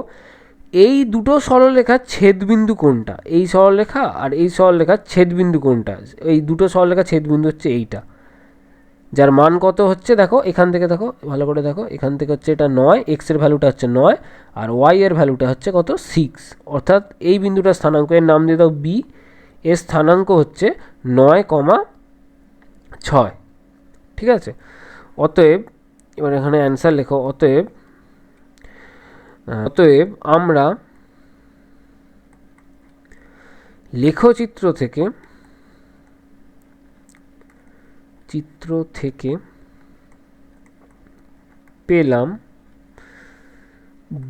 এই দুটো সরলরেখার ছেদবিন্দু কোনটা? এই সরলরেখা আর এই সরলরেখার ছেদবিন্দু কোনটা? এই দুটো সরলরেখার ছেদবিন্দু হচ্ছে এইটা, যার মান কত হচ্ছে? দেখো এখান থেকে, দেখো ভালো করে দেখো, এখান থেকে হচ্ছে এটা 9, এক্স এর ভ্যালুটা হচ্ছে 9, আর ওয়াই এর ভ্যালুটা হচ্ছে কত? 6, অর্থাৎ এই বিন্দুটার স্থানাঙ্ক, এর নাম দিয়ে দাও বি, এর স্থানাঙ্ক হচ্ছে 9,6, ঠিক আছে। অতএব এবার এখানে অ্যান্সার লেখো। অতএব আমরা লেখচিত্র থেকে পেলাম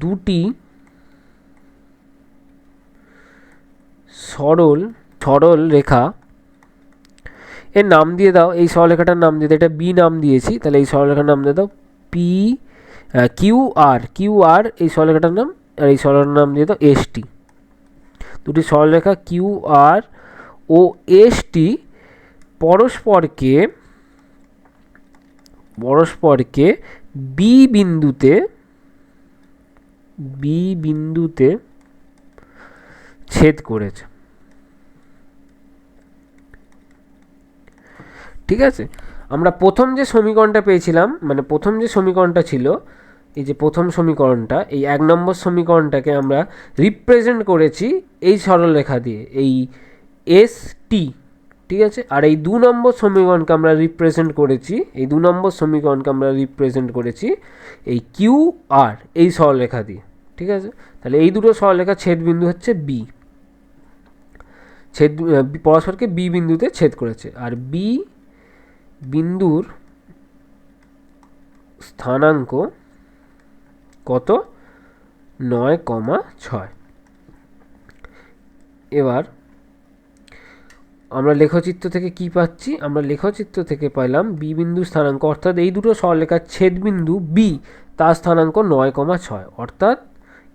দুটি সরল রেখা। এর নাম দিয়ে দাও, এই সরলরেখাটার নাম দিয়ে দাও, এটা বি নাম দিয়েছি, তাহলে এই সরলরেখার নাম দিয়ে দাও পি, কিউ আর, এই সরলরেখাটার নাম, আর এই সরলরেখার নাম দিয়ে দাও এস টি। দুটি সরলরেখা কিউ আর ও এস টি পরস্পরকে বি বিন্দুতে ছেদ করেছে। ঠিক আছে, আমরা প্রথম যে সমীকরণটা পেয়েছিলাম, মানে প্রথম যে সমীকরণটা ছিল, এই যে প্রথম সমীকরণটা, এই 1 নম্বর সমীকরণটাকে আমরা রিপ্রেজেন্ট করেছি এই সরলরেখা দিয়ে, এই এস টি। ঠিক আছে, আর এই 2 নম্বর সমীকরণকে আমরা রিপ্রেজেন্ট করেছি, এই 2 নম্বর সমীকরণকে আমরা রিপ্রেজেন্ট করেছি এই কিউ আর এই সরলরেখা দিয়ে। ঠিক আছে, তাহলে এই দুটো সরলরেখা ছেদবিন্দু হচ্ছে বি, পরস্পরকে বি বিন্দুতে ছেদ করেছে, আর বি বিন্দুর স্থানাঙ্ক কত? 9,6। এবার আমরা লেখচিত্র থেকে কি পাচ্ছি? আমরা লেখচিত্র থেকে পাইলাম বি বিন্দু স্থানাঙ্ক, অর্থাৎ এই দুটো সরলরেখার ছেদবিন্দু বি, তার স্থানাঙ্ক 9,6, অর্থাৎ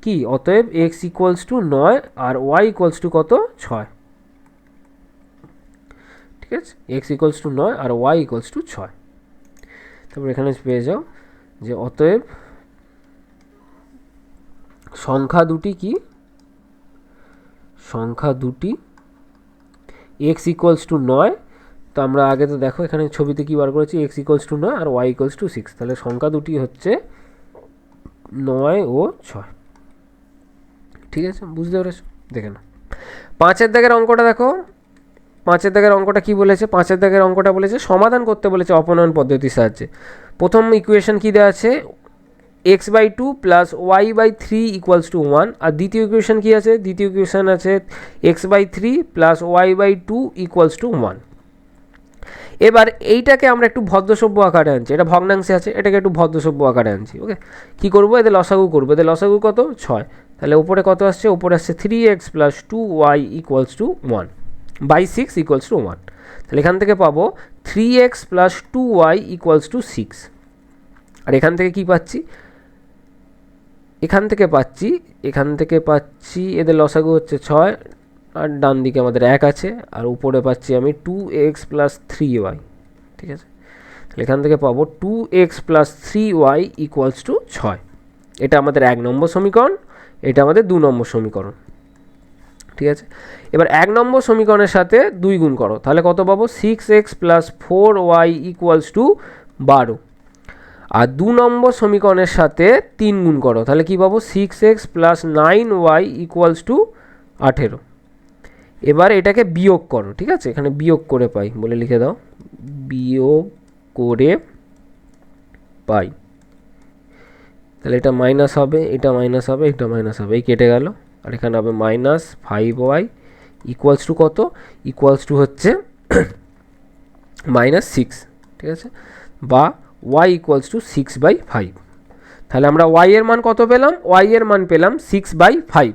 কি? অতএব এক্স ইকুয়ালস টু 9 আর ওয়াই ইকুয়ালস টু কত? 6। ঠিক আছে, এক্স ইকুয়ালস টু 9 আর ওয়াই ইকুয়ালস টু 6। তারপর এখানে পেয়ে যাও যে অতএব সংখ্যা দুটি কি? সংখ্যা দুটি এক্স ইকুয়ালস টু 9, তো আমরা আগে তো দেখো এখানে ছবিতে কি বার করেছি, এক্স ইকুয়ালস টু 9 আর ওয়াই ইকুয়ালস টু 6, তাহলে সংখ্যা দুটি হচ্ছে 9 ও 6। ঠিক আছে, বুঝতে পেরেছো? দেখে না 5-এর দাগের অঙ্কটা দেখো। 5-এর দাগের অঙ্কটা কি বলেছে? 5-এর দাগের অঙ্কটা বলেছে সমাধান করতে বলেছে অপনয়ন পদ্ধতির সাহায্যে। প্রথম ইকুয়েশন কি দেওয়া আছে? x/2 plus y/3 equals to 1, আর দ্বিতীয় ইকুয়েশন কি আছে? দ্বিতীয় ইকুয়েশন আছে x/3 plus y/2 equals to 1। এবার এইটাকে আমরা একটু ভদ্রসভ্য আকারে আনছি, এটা ভগ্নাংশে আছে, এটাকে একটু ভদ্রসভ্য আকারে আনছি। ওকে, কী করবো? এদের লসাগু করবো। এদের লসাগু কত? 6। তাহলে উপরে কত আসছে? উপরে আসছে 3x plus 2y equals to 1/6 equals to 1। তাহলে এখান থেকে পাবো 3x plus 2y equals to 6। আর এখান থেকে কি পাচ্ছি? এখান থেকে পাচ্ছি এদের লসাগু হচ্ছে 6, আর ডান দিকে আমাদের 1 আছে, আর উপরে পাচ্ছি আমি 2x প্লাস 3y। ঠিক আছে, তাহলে এখান থেকে পাবো 2x plus 3y equals to 6। এটা আমাদের 1 নম্বর সমীকরণ, এটা আমাদের 2 নম্বর সমীকরণ। ঠিক আছে, এবার 1 নম্বর সমীকরণের সাথে 2 গুণ করো, তাহলে কত পাবো? 6x plus 4y equals to 12। আর 2 নম্বর সমীকরণের সাথে 3 গুণ করো, তাহলে কি পাবো? 6x plus 9y equals to 18। এবার এটাকে বিয়োগ করো। ঠিক আছে, এখানে বিয়োগ করে পাই বলে লিখে দাও, বিয়োগ করে পাই। তাহলে এটা মাইনাস হবে, এটা মাইনাস হবে, এটা মাইনাস হবে, এই কেটে গেল, আর এখানে হবে -5y ইকুয়ালস টু কত? ইকুয়ালস টু হচ্ছে -6। ঠিক আছে, বা y ইকুয়ালস টু 6/5। তাহলে আমরা y এর মান কত পেলাম? y এর মান পেলাম 6/5।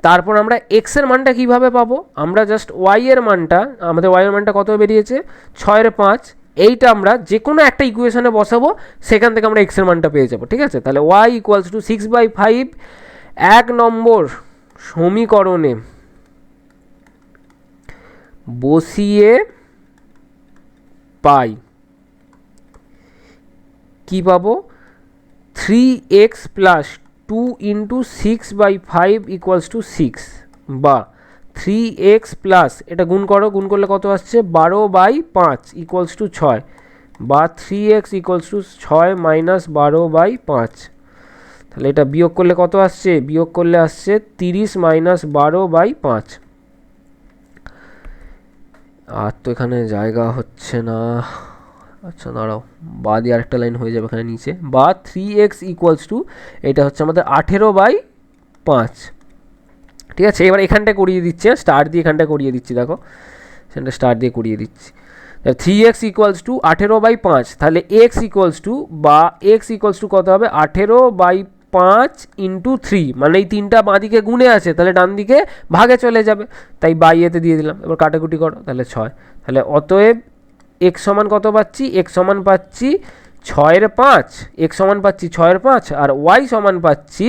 তারপর আমরা x এর মানটা কিভাবে পাবো? আমরা জাস্ট y এর মানটা, আমাদের y এর মানটা কত বেরিয়েছে? 6-এর 5। এইটা আমরা যে কোনো একটা ইকুয়েশনে বসাবো, সেখান থেকে আমরা x এর মানটা পেয়ে যাবো। ঠিক আছে, তাহলে y ইকুয়ালস টু 6/5 1 নম্বর সমীকরণে বসিয়ে পাই কি পাবো? 3x plus 2 into 6/5 equals to 6, বা 3x প্লাস, এটা গুণ করো, গুণ করলে কত আসছে? 12/5 ইকুয়ালস টু 6, বা 3x ইকুয়ালস টু 6 মাইনাস 12/5। তাহলে এটা বিয়োগ করলে কত আসছে? বিয়োগ করলে আসছে 30 মাইনাস 12/5। আর তো এখানে জায়গা হচ্ছে না, আচ্ছা দাঁড়াও, বা দিয়ে আরেকটা লাইন হয়ে যাবে এখানে নিচে, বা 3x ইকুয়ালস টু, এটা হচ্ছে আমাদের 18/5। ঠিক আছে, এবার এখানটা করিয়ে দিচ্ছে, স্টার দিয়ে এখানটা করিয়ে দিচ্ছি, দেখো সেখানটা স্টার দিয়ে করিয়ে দিচ্ছি। 3x ইকুয়ালস টু 18/5, তাহলে x ইকুয়ালস টু, বা x ইকুয়ালস টু কত হবে? 18/5 ইন্টু 3, মানে এই 3টা বাঁদিকে গুণে আছে, তাহলে ডান দিকে ভাগে চলে যাবে, তাই বাইয়েতে দিয়ে দিলাম। এবার কাটাকুটি করো, তাহলে 6। তাহলে অতএব x সমান কত পাচ্ছি? x সমান পাচ্ছি 6-এর 5, x সমান পাচ্ছি 6-এর 5, আর y সমান পাচ্ছি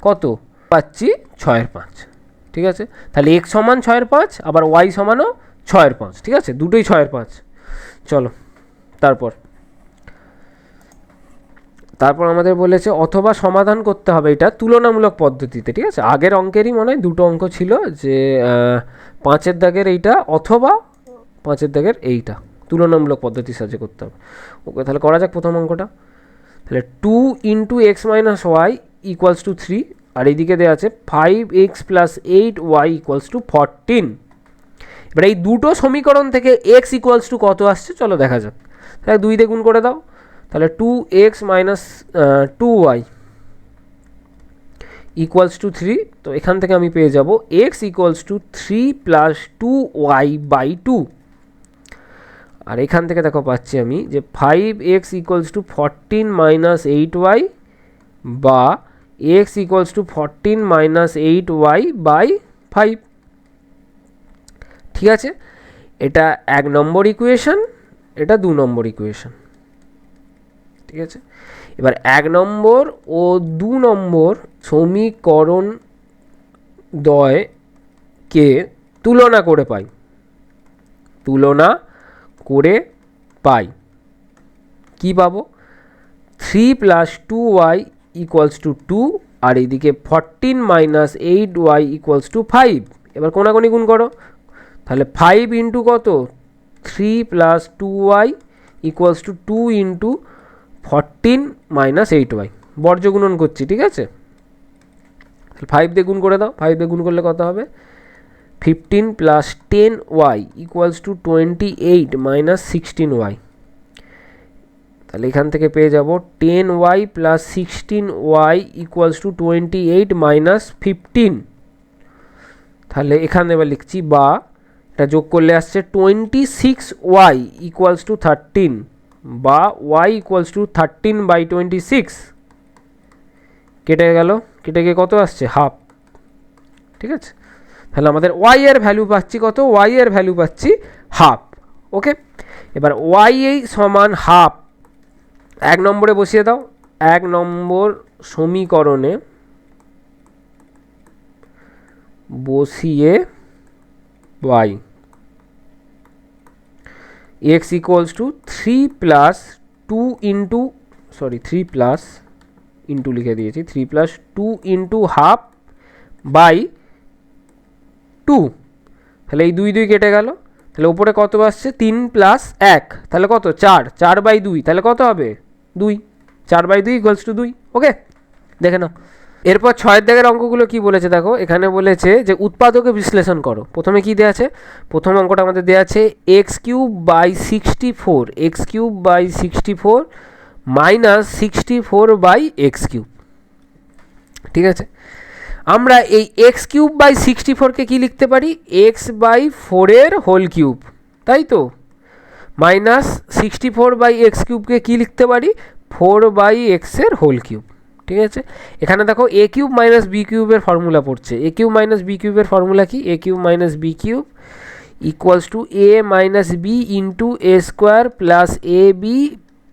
কত? পাচ্ছি 6-এর 5। ঠিক আছে, তাহলে x সমান 6-এর 5, আবার y সমানও 6-এর 5। ঠিক আছে, দুটোই 6-এর 5। চলো তারপর তারপর আমাদের বলেছে অথবা সমাধান করতে হবে এটা তুলনামূলক পদ্ধতিতে, ঠিক আছে। আগের অঙ্কেরই মনে হয় দুটো অঙ্ক ছিল যে 5-এর দাগের এইটা অথবা 5-এর দাগের এইটা তুলনামূলক পদ্ধতির সাহায্যে করতে হবে। ওকে, তাহলে করা যাক প্রথম অঙ্কটা। তাহলে 2 × x - y = 3, আর এইদিকে দেওয়া আছে 5x + 8y = 14। এবার এই দুটো সমীকরণ থেকে x = কত আসছে চলো দেখা যাক। তাহলে 2 দিয়ে গুণ করে দাও, তাহলে 2x - 2y = 3। তো এখান থেকে আমি পেয়ে যাব x = 3 + 2y / 2। আর এখান থেকে দেখো পাচ্ছি আমি যে 5x = 14 - 8y বা x = 14 - 8y / 5। ঠিক আছে, এটা 1 নম্বর ইকুয়েশন, এটা 2 নম্বর ইকুয়েশন। ঠিক আছে, এবার 1 নম্বর ও 2 নম্বর সমীকরণ দ্বয়কে তুলনা করে পাই, কি পাবো? 3 + 2y = 2, আর এইদিকে 14 - 8y = 5। এবার কোনাকুনি গুণ করো, তাহলে 5 × কত? 3 + 2y = 2 × 14 - 8y, বর্জ্য গুণন করছি, ঠিক আছে। 5 দিয়ে গুণ করে দাও, 5 দিয়ে গুণ করলে কত হবে? 15 + 10y = 28 - 16y। তাহলে এখান থেকে পেয়ে যাব 10y + 16y = 28 - 15। তাহলে এখানে এবার লিখছি বা এটা যোগ করলে আসছে 26y = 13 বা y = 13/26। কেটে গিয়ে কত আসছে? হাফ। ঠিক আছে, তাহলে আমাদের y এর ভ্যালু পাচ্ছি কত? y এর ভ্যালু পাচ্ছি হাফ। ওকে, এবার y সমান হাফ 1 নম্বরে বসিয়ে দাও। 1 নম্বর সমীকরণে বসিয়ে y x = 3 + 2 ইন্টু লিখে দিয়েছি 3 + 2 × হাফ বাই 2। তাহলে এই 2 2 কেটে গেল, তাহলে উপরে কত আসছে? 3 + 1, তাহলে কত? 4, 4/2, তাহলে কত হবে? 2, 4/2 = 2। ওকে, দেখে নাও। এরপর 6-এর দাগের অঙ্কগুলো কি বলেছে দেখো, এখানে বলেছে যে উৎপাদকে বিশ্লেষণ করো। প্রথমে কি দেওয়া আছে? প্রথম অঙ্কটা আমাদের দেওয়া আছে x³ / 64 x³ / 64 - 64/x³। ঠিক আছে, আমরা এই x³ / 64-কে কি লিখতে পারি? x/4 এর হোল কিউব, তাই তো। মাইনাস 64/x³ কি লিখতে পারি? 4/x এর হোল কিউব। ঠিক আছে, এখানে দেখো a³ - b³ এর ফর্মুলা পড়ছে। a³ - b³ এর ফর্মুলা কি? a³ - b³ = a - b × a² + ab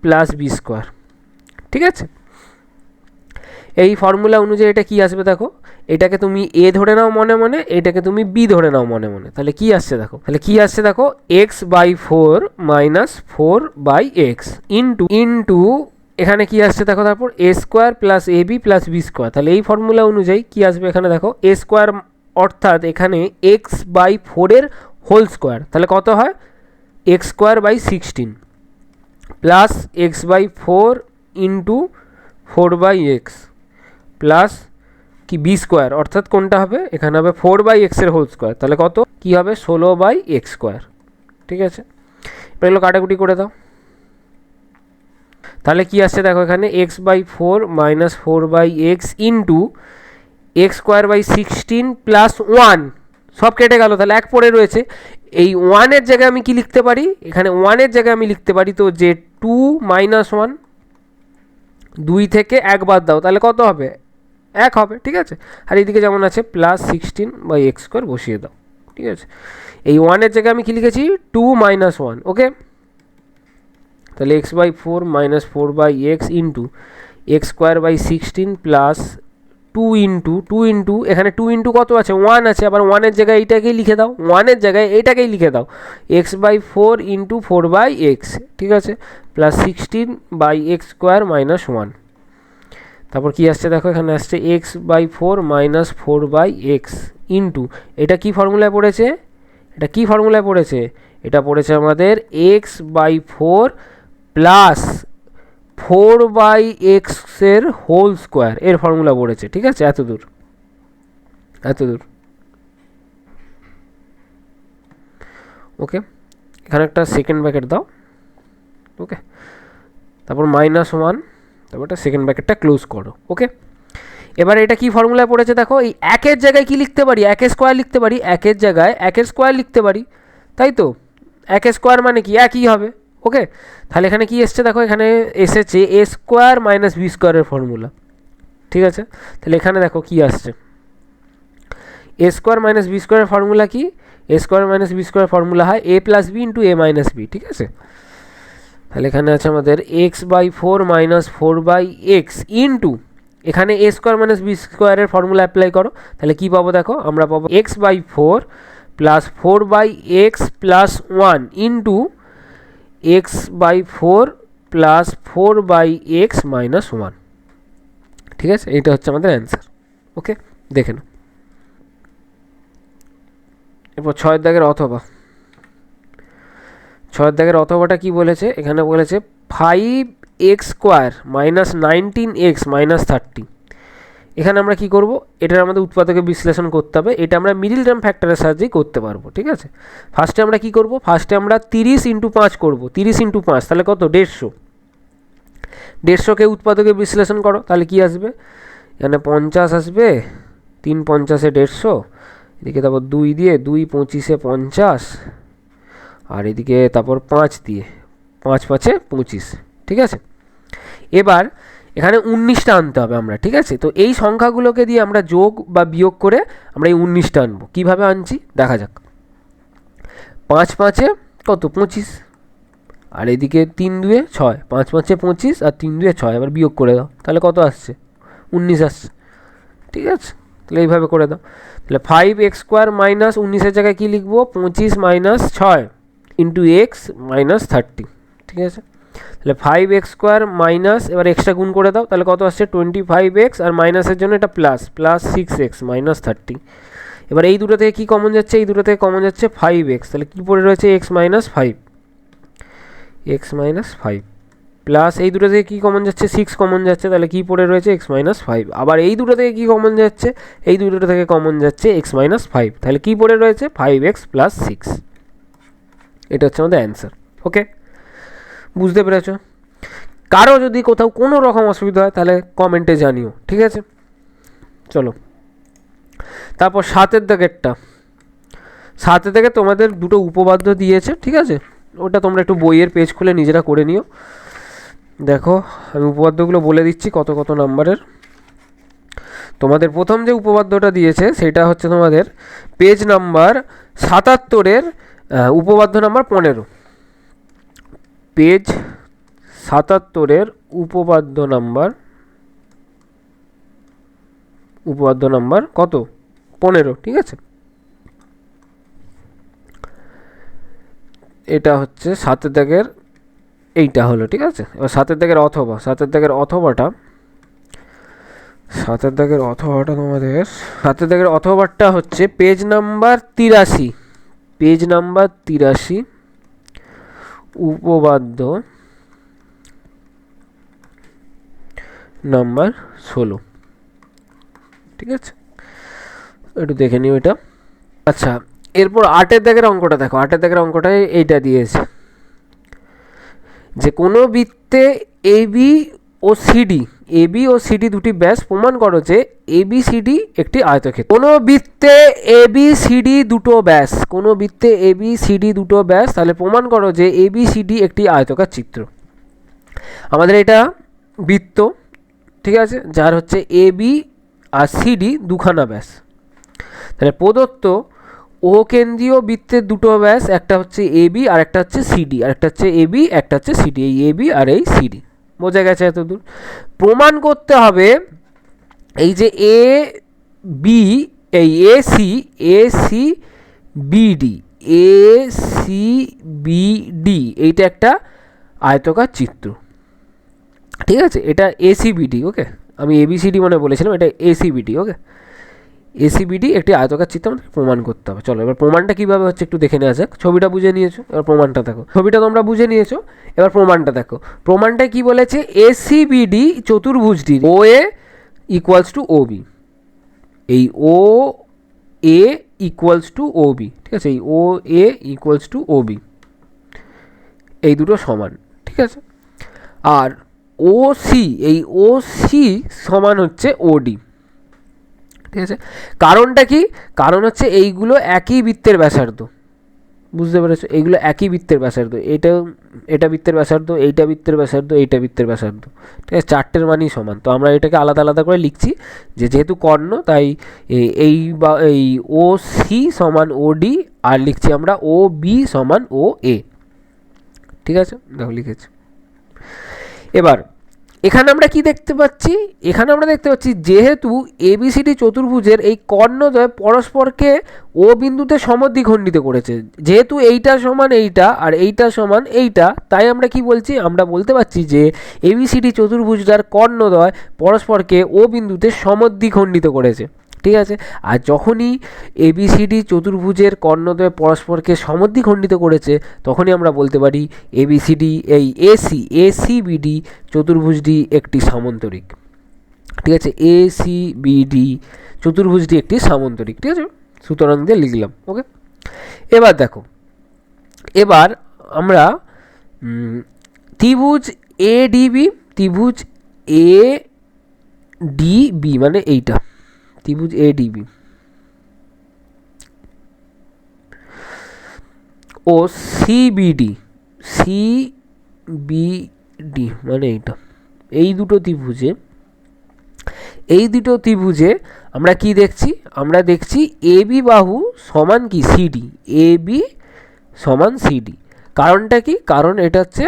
+ b²। ঠিক আছে, এই ফর্মুলা অনুযায়ী এটা কি আসবে দেখো, এটাকে তুমি a ধরে নাও মনে মনে, এটাকে তুমি b ধরে নাও মনে মনে। তাহলে কি আসছে দেখো, x/4 - 4/x ইন্টু এখানে কি আসছে দেখো, তারপর a² + ab + b²। তাহলে এই ফর্মুলা অনুযায়ী কি আসবে এখানে দেখো, a² অর্থাৎ এখানে x/4 এর হোল স্কোয়ার, তাহলে কত হয়? x² / 16 plus x/4 × 4/x plus কি b² অর্থাৎ কোনটা হবে? এখানে হবে 4/x এর হোল স্কোয়ার, তাহলে কত কি হবে? 16/x²। ঠিক আছে, এবার এগুলো কাটাকুটি করে দাও। তাহলে কি আসছে দেখো, এখানে x/4 - 4/x into x² / 16 plus 1, সব কেটে গেল, তাহলে 1 পড়ে রয়েছে। এই 1 এর জায়গায় আমি কি লিখতে পারি? এখানে 1 এর জায়গায় আমি লিখতে পারি তো যে 2 - 1, 2 থেকে 1 বাদ দাও, তাহলে কত হবে? 1 হবে। ঠিক আছে, আর এইদিকে যেমন আছে প্লাস 16/x² বসিয়ে দাও। ঠিক আছে, এই 1 এর জায়গায় আমি কি লিখেছি? 2 - 1। ওকে, তাহলে x/4 - 4/x into x² / 16 plus 2 into এখানে 2 ইন্টু কত আছে? 1 আছে, আবার 1 এর জায়গায় এইটাকেই লিখে দাও, 1 এর জায়গায় এইটাকেই লিখে দাও, x/4 × 4/x। ঠিক আছে, প্লাস 16/x² - 1। তারপর কি আসছে দেখো, এখানে আসছে x/4 মাইনাস 4/x ইন্টু, এটা কি ফর্মুলায় পড়েছে, এটা পড়েছে আমাদের x/4 প্লাস 4/x এর হোল স্কোয়ার, এর ফর্মুলা পড়েছে। ঠিক আছে, এত দূর। ওকে, এখানে একটা সেকেন্ড ব্র্যাকেট দাও। ওকে, তারপর -1, তারপর একটা সেকেন্ড ব্র্যাকেটটা ক্লোজ করো। ওকে, এবার এটা কি ফর্মুলায় পড়েছে দেখো, এই একের জায়গায় কি লিখতে পারি, একের স্কোয়ার লিখতে পারি, একের জায়গায় একের স্কোয়ার লিখতে পারি, তাই তো। একের স্কোয়ার মানে কি, একই হবে। ওকে, তাহলে এখানে কি এসছে দেখো, এখানে এসেছে a স্কোয়ার মাইনাস বি স্কোয়ারের ফর্মুলা। ঠিক আছে, তাহলে এখানে দেখো কি আসছে, a স্কোয়ার মাইনাস বি স্কোয়ারের ফর্মুলা কি, a square minus B square formula হয় a plus B into a minus B. ঠিক আছে, তাহলে এখানে আছে আমাদের x/4 মাইনাস 4/x ইন্টু, এখানে a স্কোয়ার মাইনাস বি স্কোয়ারের ফর্মুলা অ্যাপ্লাই করো, তাহলে কি পাবো দেখো, আমরা পাবো x/4 plus 4/x plus 1 into x/4 plus 4/x minus 1। ঠিক আছে, এইটা হচ্ছে আমাদের অ্যান্সার। ওকে, দেখে নাও। এরপর 6 দাগের অথবাটা কি বলেছে, এখানে বলেছে 5x square minus 19x minus 30। এখানে আমরা কি করব, এটার আমাদের উৎপাদকে বিশ্লেষণ করতে হবে, এটা আমরা মিডিল টার্ম ফ্যাক্টরের সাহায্যেই করতে পারবো। ঠিক আছে, ফার্স্টে আমরা কি করব, ফার্স্টে আমরা 30 × 5 করব, 30 × 5 তাহলে কত, 150। 150কে উৎপাদকে বিশ্লেষণ করো, তাহলে কি আসবে, এখানে 50 আসবে, 3 50-এ 150, এদিকে তারপর 2 দিয়ে 2 25-এ 50, আর এদিকে তারপর 5 দিয়ে 5 5-এ 25। ঠিক আছে, এবার এখানে 19টা আনতে হবে আমরা। ঠিক আছে, তো এই সংখ্যাগুলোকে দিয়ে আমরা যোগ বা বিয়োগ করে আমরা এই 19টা আনবো। কীভাবে আনছি দেখা যাক। 5 5-এ কত, 25, আর এদিকে 3 2-এ 6, 5 5-এ 25 আর 3 2-এ 6, এবার বিয়োগ করে দাও, তাহলে কত আসছে, 19 আসছে। ঠিক আছে, তাহলে এইভাবে করে দাও। তাহলে 5x স্কোয়ার মাইনাস 19-এর জায়গায় কী লিখবো, 25 মাইনাস 6 ইন্টু এক্স মাইনাস 30। ঠিক আছে, তাহলে 5x স্কোয়ার মাইনাস, এবার এক্সটা গুণ করে দাও, তাহলে কত আসছে 25x, আর মাইনাসের জন্য এটা প্লাস 6x মাইনাস 30। এবার এই দুটো থেকে কী কমন যাচ্ছে, এই দুটো থেকে কমন যাচ্ছে 5x, তাহলে কী পড়ে রয়েছে x মাইনাস 5 প্লাস এই দুটো থেকে কী কমন যাচ্ছে, 6 কমন যাচ্ছে, তাহলে কী পড়ে রয়েছে x মাইনাস 5। আবার এই দুটো থেকে কী কমন যাচ্ছে, এই দুটো থেকে কমন যাচ্ছে x মাইনাস 5, তাহলে কী পড়ে রয়েছে 5x প্লাস 6। এটা হচ্ছে আমাদের অ্যান্সার। ওকে, বুঝতে পেরেছ? কারো যদি কোথাও কোনো রকম অসুবিধা হয় তাহলে কমেন্টে জানিও। ঠিক আছে, চলো তারপর 7 দাগেরটা। 7 দাগে তোমাদের দুটো উপপাদ্য দিয়েছে। ঠিক আছে, ওটা তোমরা একটু বইয়ের পেজ খুলে নিজেরা করে নিও। দেখো আমি উপপাদ্যগুলো বলে দিচ্ছি কত কত নাম্বারের। তোমাদের প্রথম যে উপপাদ্যটা দিয়েছে সেটা হচ্ছে তোমাদের পেজ নাম্বার 77-এর উপপাদ্য নাম্বার 15। পেজ 77-এর উপপাদ্য নাম্বার কত, 15। ঠিক আছে, এটা হচ্ছে 7 দাগের, এইটা হলো। ঠিক আছে, এবার 7 দাগের অথবাটা হচ্ছে পেজ নাম্বার 83, উপপাদ্য নাম্বার 16। ঠিক আছে, একটু দেখে নিও এটা। আচ্ছা, এরপর 8 দাগের অঙ্কটা দেখো। 8 দাগের অঙ্কটায় এইটা দিয়েছে যে কোনো বৃত্তে এবি ও সিডি দুটি ব্যাস, প্রমাণ করো যে ABCD একটি আয়তক্ষেত্র। কোনো বৃত্তে ABCD দুটো ব্যাস, তাহলে প্রমাণ করো যে ABCD একটি আয়তকার চিত্র। আমাদের এটা বৃত্ত, ঠিক আছে, যার হচ্ছে AB আর CD দুখানা ব্যাস। তাহলে প্রদত্ত ও কেন্দ্রীয় বৃত্তের দুটো ব্যাস, একটা হচ্ছে AB আর একটা হচ্ছে CD, আর একটা হচ্ছে AB একটা হচ্ছে CD, এই AB আর এই CD। বোঝা গেছে এতদূর? প্রমাণ করতে হবে এই যে AB, এই ACBD এইটা একটা আয়তকার চিত্র। ঠিক আছে, এটা ACBD। ওকে, আমি এবিসিডি মানে বলেছিলাম, এটা এসিবিডি। ওকে, এসিবিডি একটি আয়তাকার চিত্র আমাদের প্রমাণ করতে হবে। চলো এবার প্রমাণটা কীভাবে হচ্ছে একটু দেখে নেওয়া যাক। ছবিটা বুঝে নিয়েছো, এবার প্রমাণটা দেখো। ছবিটা তোমরা বুঝে নিয়েছো, এবার প্রমাণটা দেখো। প্রমাণটা কি বলেছে, এসিবিডি চতুর্ভুজটির O A equals to O B, এই O A equals to O B, ঠিক আছে, এই O A equals to O B, এই দুটো সমান, ঠিক আছে। আর ও সি, এই ও সি সমান হচ্ছে ওডি, ঠিক আছে। কারণটা কি, কারণ হচ্ছে এইগুলো একই বৃত্তের ব্যাসার্ধ, বুঝতে পেরেছো, এইগুলো একই বৃত্তের ব্যাসার্ধ, এটা বৃত্তের ব্যাসার্ধ, এইটা বৃত্তের ব্যাসার্ধ, এইটা বৃত্তের ব্যাসার্ধ, ঠিক আছে, চারটের মানই সমান। তো আমরা এটাকে আলাদা আলাদা করে লিখছি, যেহেতু কর্ণ তাই এই ও সি সমান ও ডি, আর লিখছি আমরা ও বি সমান ও এ, ঠিক আছে, দেখো লিখেছি। এবার এখানে আমরা কি দেখতে পাচ্ছি, এখানে আমরা দেখতে পাচ্ছি যেহেতু এবিসিডি চতুর্ভুজের এই কর্ণদ্বয় পরস্পরকে ও বিন্দুতে সমদ্বিখণ্ডিত করেছে, যেহেতু এইটা সমান এইটা আর এইটা সমান এইটা, তাই আমরা কি বলছি, আমরা বলতে পারছি যে এবিসিডি চতুর্ভুজটার কর্ণদ্বয় পরস্পরকে ও বিন্দুতে সমদ্বিখণ্ডিত করেছে, ঠিক আছে। আর যখনই এবিসিডি চতুর্ভুজের কর্ণদ্বয় পরস্পরকে সমদ্বিখণ্ডিত করেছে, তখনই আমরা বলতে পারি এবিসিডি এই এসিবিডি চতুর্ভুজটি একটি সামান্তরিক, ঠিক আছে, এসিবিডি চতুর্ভুজটি একটি সামান্তরিক, ঠিক আছে, সুতরাং দিয়ে লিখলাম। ওকে, এবার দেখো, এবার আমরা ত্রিভুজ এডিবি, ত্রিভুজ এডিবি মানে এইটা ত্রিভুজ এডিবি ও সিবিডি, সিবিডি মানে এইটা, এই দুটো ত্রিভুজে আমরা কি দেখছি, আমরা দেখছি এবি বাহু সমান কি সিডি, এবি সমান সিডি। কারণটা কি, কারণ এটা হচ্ছে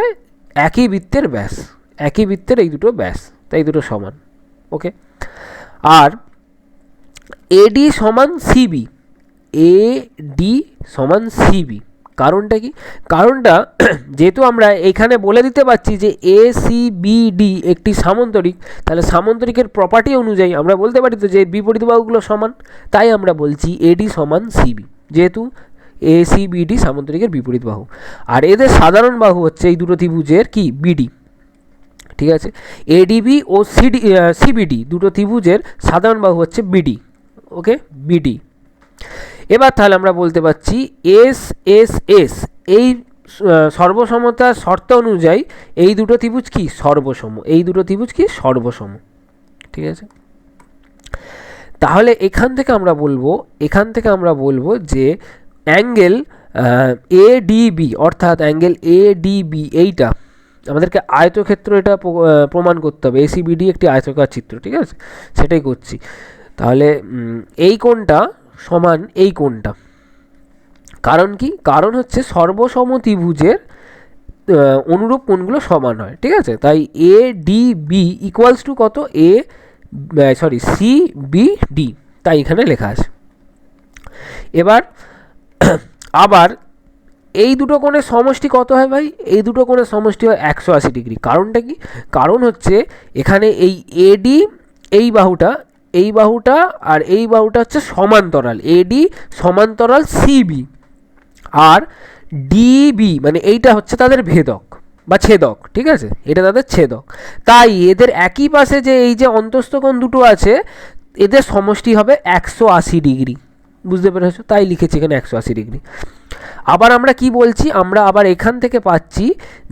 একই বৃত্তের ব্যাস, একই বৃত্তের এই দুটো ব্যাস, তাই দুটো সমান। ওকে, আর এডি সমান সিবি, এডি সমান সিবি, কারণটা কি, কারণটা যেহেতু আমরা এখানে বলে দিতে পারছি যে এসিবিডি একটি সামান্তরিক, তাহলে সামান্তরিকের প্রপার্টি অনুযায়ী আমরা বলতে পারি তো যে বিপরীত বাহুগুলো সমান, তাই আমরা বলছি এডি সমান সিবি, যেহেতু এসিবিডি সামান্তরিকের বিপরীত বাহু। আর এদের সাধারণ বাহু হচ্ছে এই দুটো ত্রিভুজের কি বিডি, ঠিক আছে, এডিবি ও সিবিডি দুটো ত্রিভুজের সাধারণ বাহু হচ্ছে বিডি। ওকে, বিডি। এবার তাহলে আমরা বলতে পারছি এস এস এস এই সর্বসমতার শর্ত অনুযায়ী এই দুটো ত্রিভুজ কি সর্বসম, এই দুটো ত্রিভুজ কি সর্বসম, ঠিক আছে। তাহলে এখান থেকে আমরা বলবো যে অ্যাঙ্গেল এডিবি, অর্থাৎ অ্যাঙ্গেল এডিবি এইটা আমাদেরকে আয়তক্ষেত্র, এটা প্রমাণ করতে হবে, এসিবিডি একটি আয়তকার চিত্র, ঠিক আছে, সেটাই করছি। তাহলে এই কোণটা সমান এই কোণটা, কারণ কি, কারণ হচ্ছে সর্বসম ত্রিভুজের অনুরূপ কোণগুলো সমান হয়, ঠিক আছে, তাই A D B equals to কত, সি বি ডি, তাই এখানে লেখা আছে। এবার আবার এই দুটো কোণের সমষ্টি কত হয় ভাই, এই দুটো কোণের সমষ্টি হয় 180 ডিগ্রি। কারণটা কি, কারণ হচ্ছে এখানে এই এডি এই বাহুটা আর এই বাহুটা হচ্ছে সমান্তরাল, এডি সমান্তরাল সিবি, আর ডিবি মানে এইটা হচ্ছে তাদের ভেদক বা ছেদক, ঠিক আছে, এটা তাদের ছেদক। তাই এদের একই পাশে যে এই যে অন্তস্থ কোণ দুটো আছে, এদের সমষ্টি হবে 180 ডিগ্রি, বুঝতে পেরেছো, তাই লিখেছি এখানে 180 ডিগ্রি। আবার আমরা কি বলছি, আমরা আবার এখান থেকে পাচ্ছি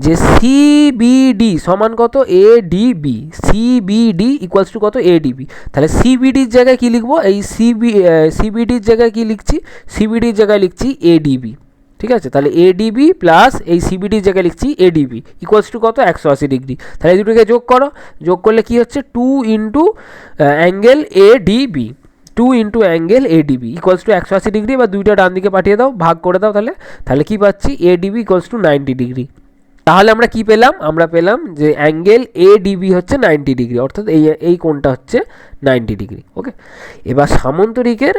যে সিবিডি সমান কত, এডিবি, সিবিডি ইকুয়ালস টু কত, এডিবি। তাহলে সিবিডির জায়গায় কি লিখবো, এই সিবিডির জায়গায় কি লিখছি, সিবিডির জায়গায় লিখছি এডিবি, ঠিক আছে। তাহলে এডিবি প্লাস এই সিবিডির জায়গায় লিখছি এডিবি ইকুয়ালস টু কত, 180 ডিগ্রি। তাহলে এই দুটোকে যোগ করো, যোগ করলে কি হচ্ছে 2 into angle ADB, 2 into angle ADB equals to 180 degree. বা দুইটা ডান দিকে পাঠিয়ে দাও, ভাগ করে দাও, তাহলে কি পাচ্ছি, এডিবি ইকুয়ালস টু 90 ডিগ্রি। তাহলে আমরা কি পেলাম, আমরা পেলাম যে অ্যাঙ্গেল এডিবি হচ্ছে 90 ডিগ্রি, অর্থাৎ এই কোণটা হচ্ছে 90 ডিগ্রি। ওকে, এবার সামান্তরিকের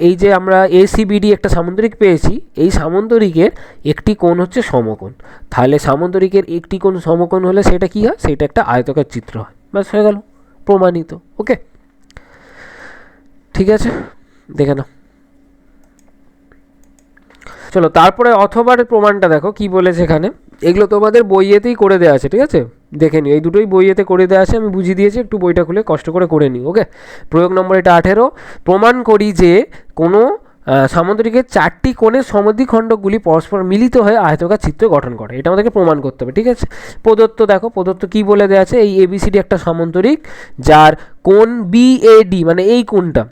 এই যে আমরা এসিবিডি একটা সামান্তরিক পেয়েছি, এই সামান্তরিকের একটি কোণ হচ্ছে সমকোণ। তাহলে সামান্তরিকের একটি কোণ সমকোণ হলে সেটা কি হয়, সেটা একটা আয়তকার চিত্র হয়, ব্যাস হয়ে গেল। প্রমাণিত। ওকে, ঠিক আছে, দেখে নাও। চলো তারপরে অথবার প্রমাণটা দেখো কি বলেছে এখানে। এগুলো তোমাদের বইয়েতেই করে দেওয়া আছে, ঠিক আছে, দেখে নিও, এই দুটোই বইয়েতে করে দেওয়া আছে, আমি বুঝিয়ে দিয়েছি, একটু বইটা খুলে কষ্ট করে নিও। ওকে, প্রয়োগ নম্বর এটা 18, প্রমাণ করি যে কোনো সামুদ্রিকের 4টি কোণের সমদ্বিখণ্ডকগুলি পরস্পর মিলিত হয়ে আয়তাকার চিত্র গঠন করে। এটা আমাদেরকে প্রমাণ করতে হবে, ঠিক আছে। প্রদত্ত দেখো, প্রদত্ত কি বলে দেওয়া আছে, এই এবিসিডি একটা সামন্তরিক যার কোণ বিএডি মানে এই কোণটা,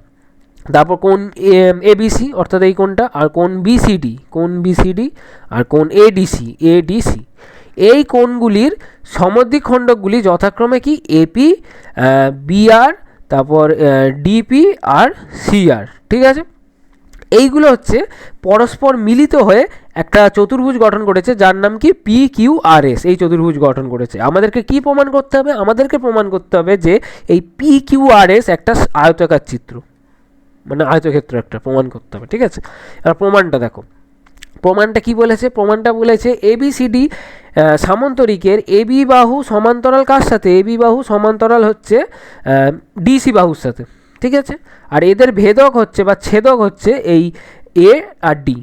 তারপর কোণ এবিসি অর্থাৎ এই কোণটা, আর কোণ বিসিডি আর কোণ এডিসি, এই কোণগুলির সমদ্বিখণ্ডকগুলি যথাক্রমে কি এপি, বিআর, তারপর ডিপি আর সিআর, ঠিক আছে। এইগুলো হচ্ছে পরস্পর মিলিত হয়ে একটা চতুর্ভুজ গঠন করেছে যার নাম কি PQRS। এই চতুর্ভুজ গঠন করেছে। আমাদেরকে কি প্রমাণ করতে হবে, আমাদেরকে প্রমাণ করতে হবে যে এই PQRS একটা আয়তাকার চিত্র, মানে আয়তক্ষেত্র একটা প্রমাণ করতে হবে, ঠিক আছে। আর প্রমাণটা দেখো, প্রমাণটা কি বলেছে, প্রমাণটা বলেছে এবিসিডি সামান্তরিকের এবি বাহু সমান্তরাল কার সাথে, এবি বাহু সমান্তরাল হচ্ছে ডিসি বাহুর সাথে, ঠিক আছে। আর এদের ভেদক হচ্ছে বা ছেদক হচ্ছে এই এ আর ডি।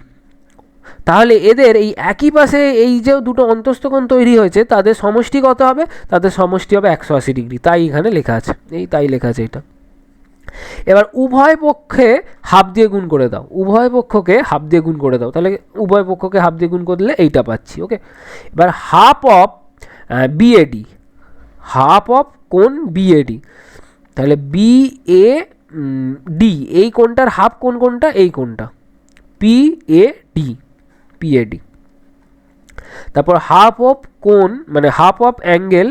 তাহলে এদের এই একই পাশে এই যে দুটো অন্তস্থ কোণ তৈরি হয়েছে তাদের সমষ্টি কত হবে, তাদের সমষ্টি হবে 180 ডিগ্রি, তাই এখানে লেখা আছে, তাই লেখা আছে এটা। এবার উভয় পক্ষে হাফ দিয়ে গুণ করে দাও, উভয় পক্ষকে হাফ দিয়ে গুণ করে দাও, তাহলে উভয় পক্ষকে হাফ দিয়ে গুণ করলে এইটা পাচ্ছি। ওকে, এবার half of BAD, half of কোণ বিএডি, তাহলে বিএডি এই কোণটার হাফ কোণটা, এই কোণটা পিএডি, তারপর হাফ অফ কোণ মানে হাফ অফ অ্যাঙ্গেল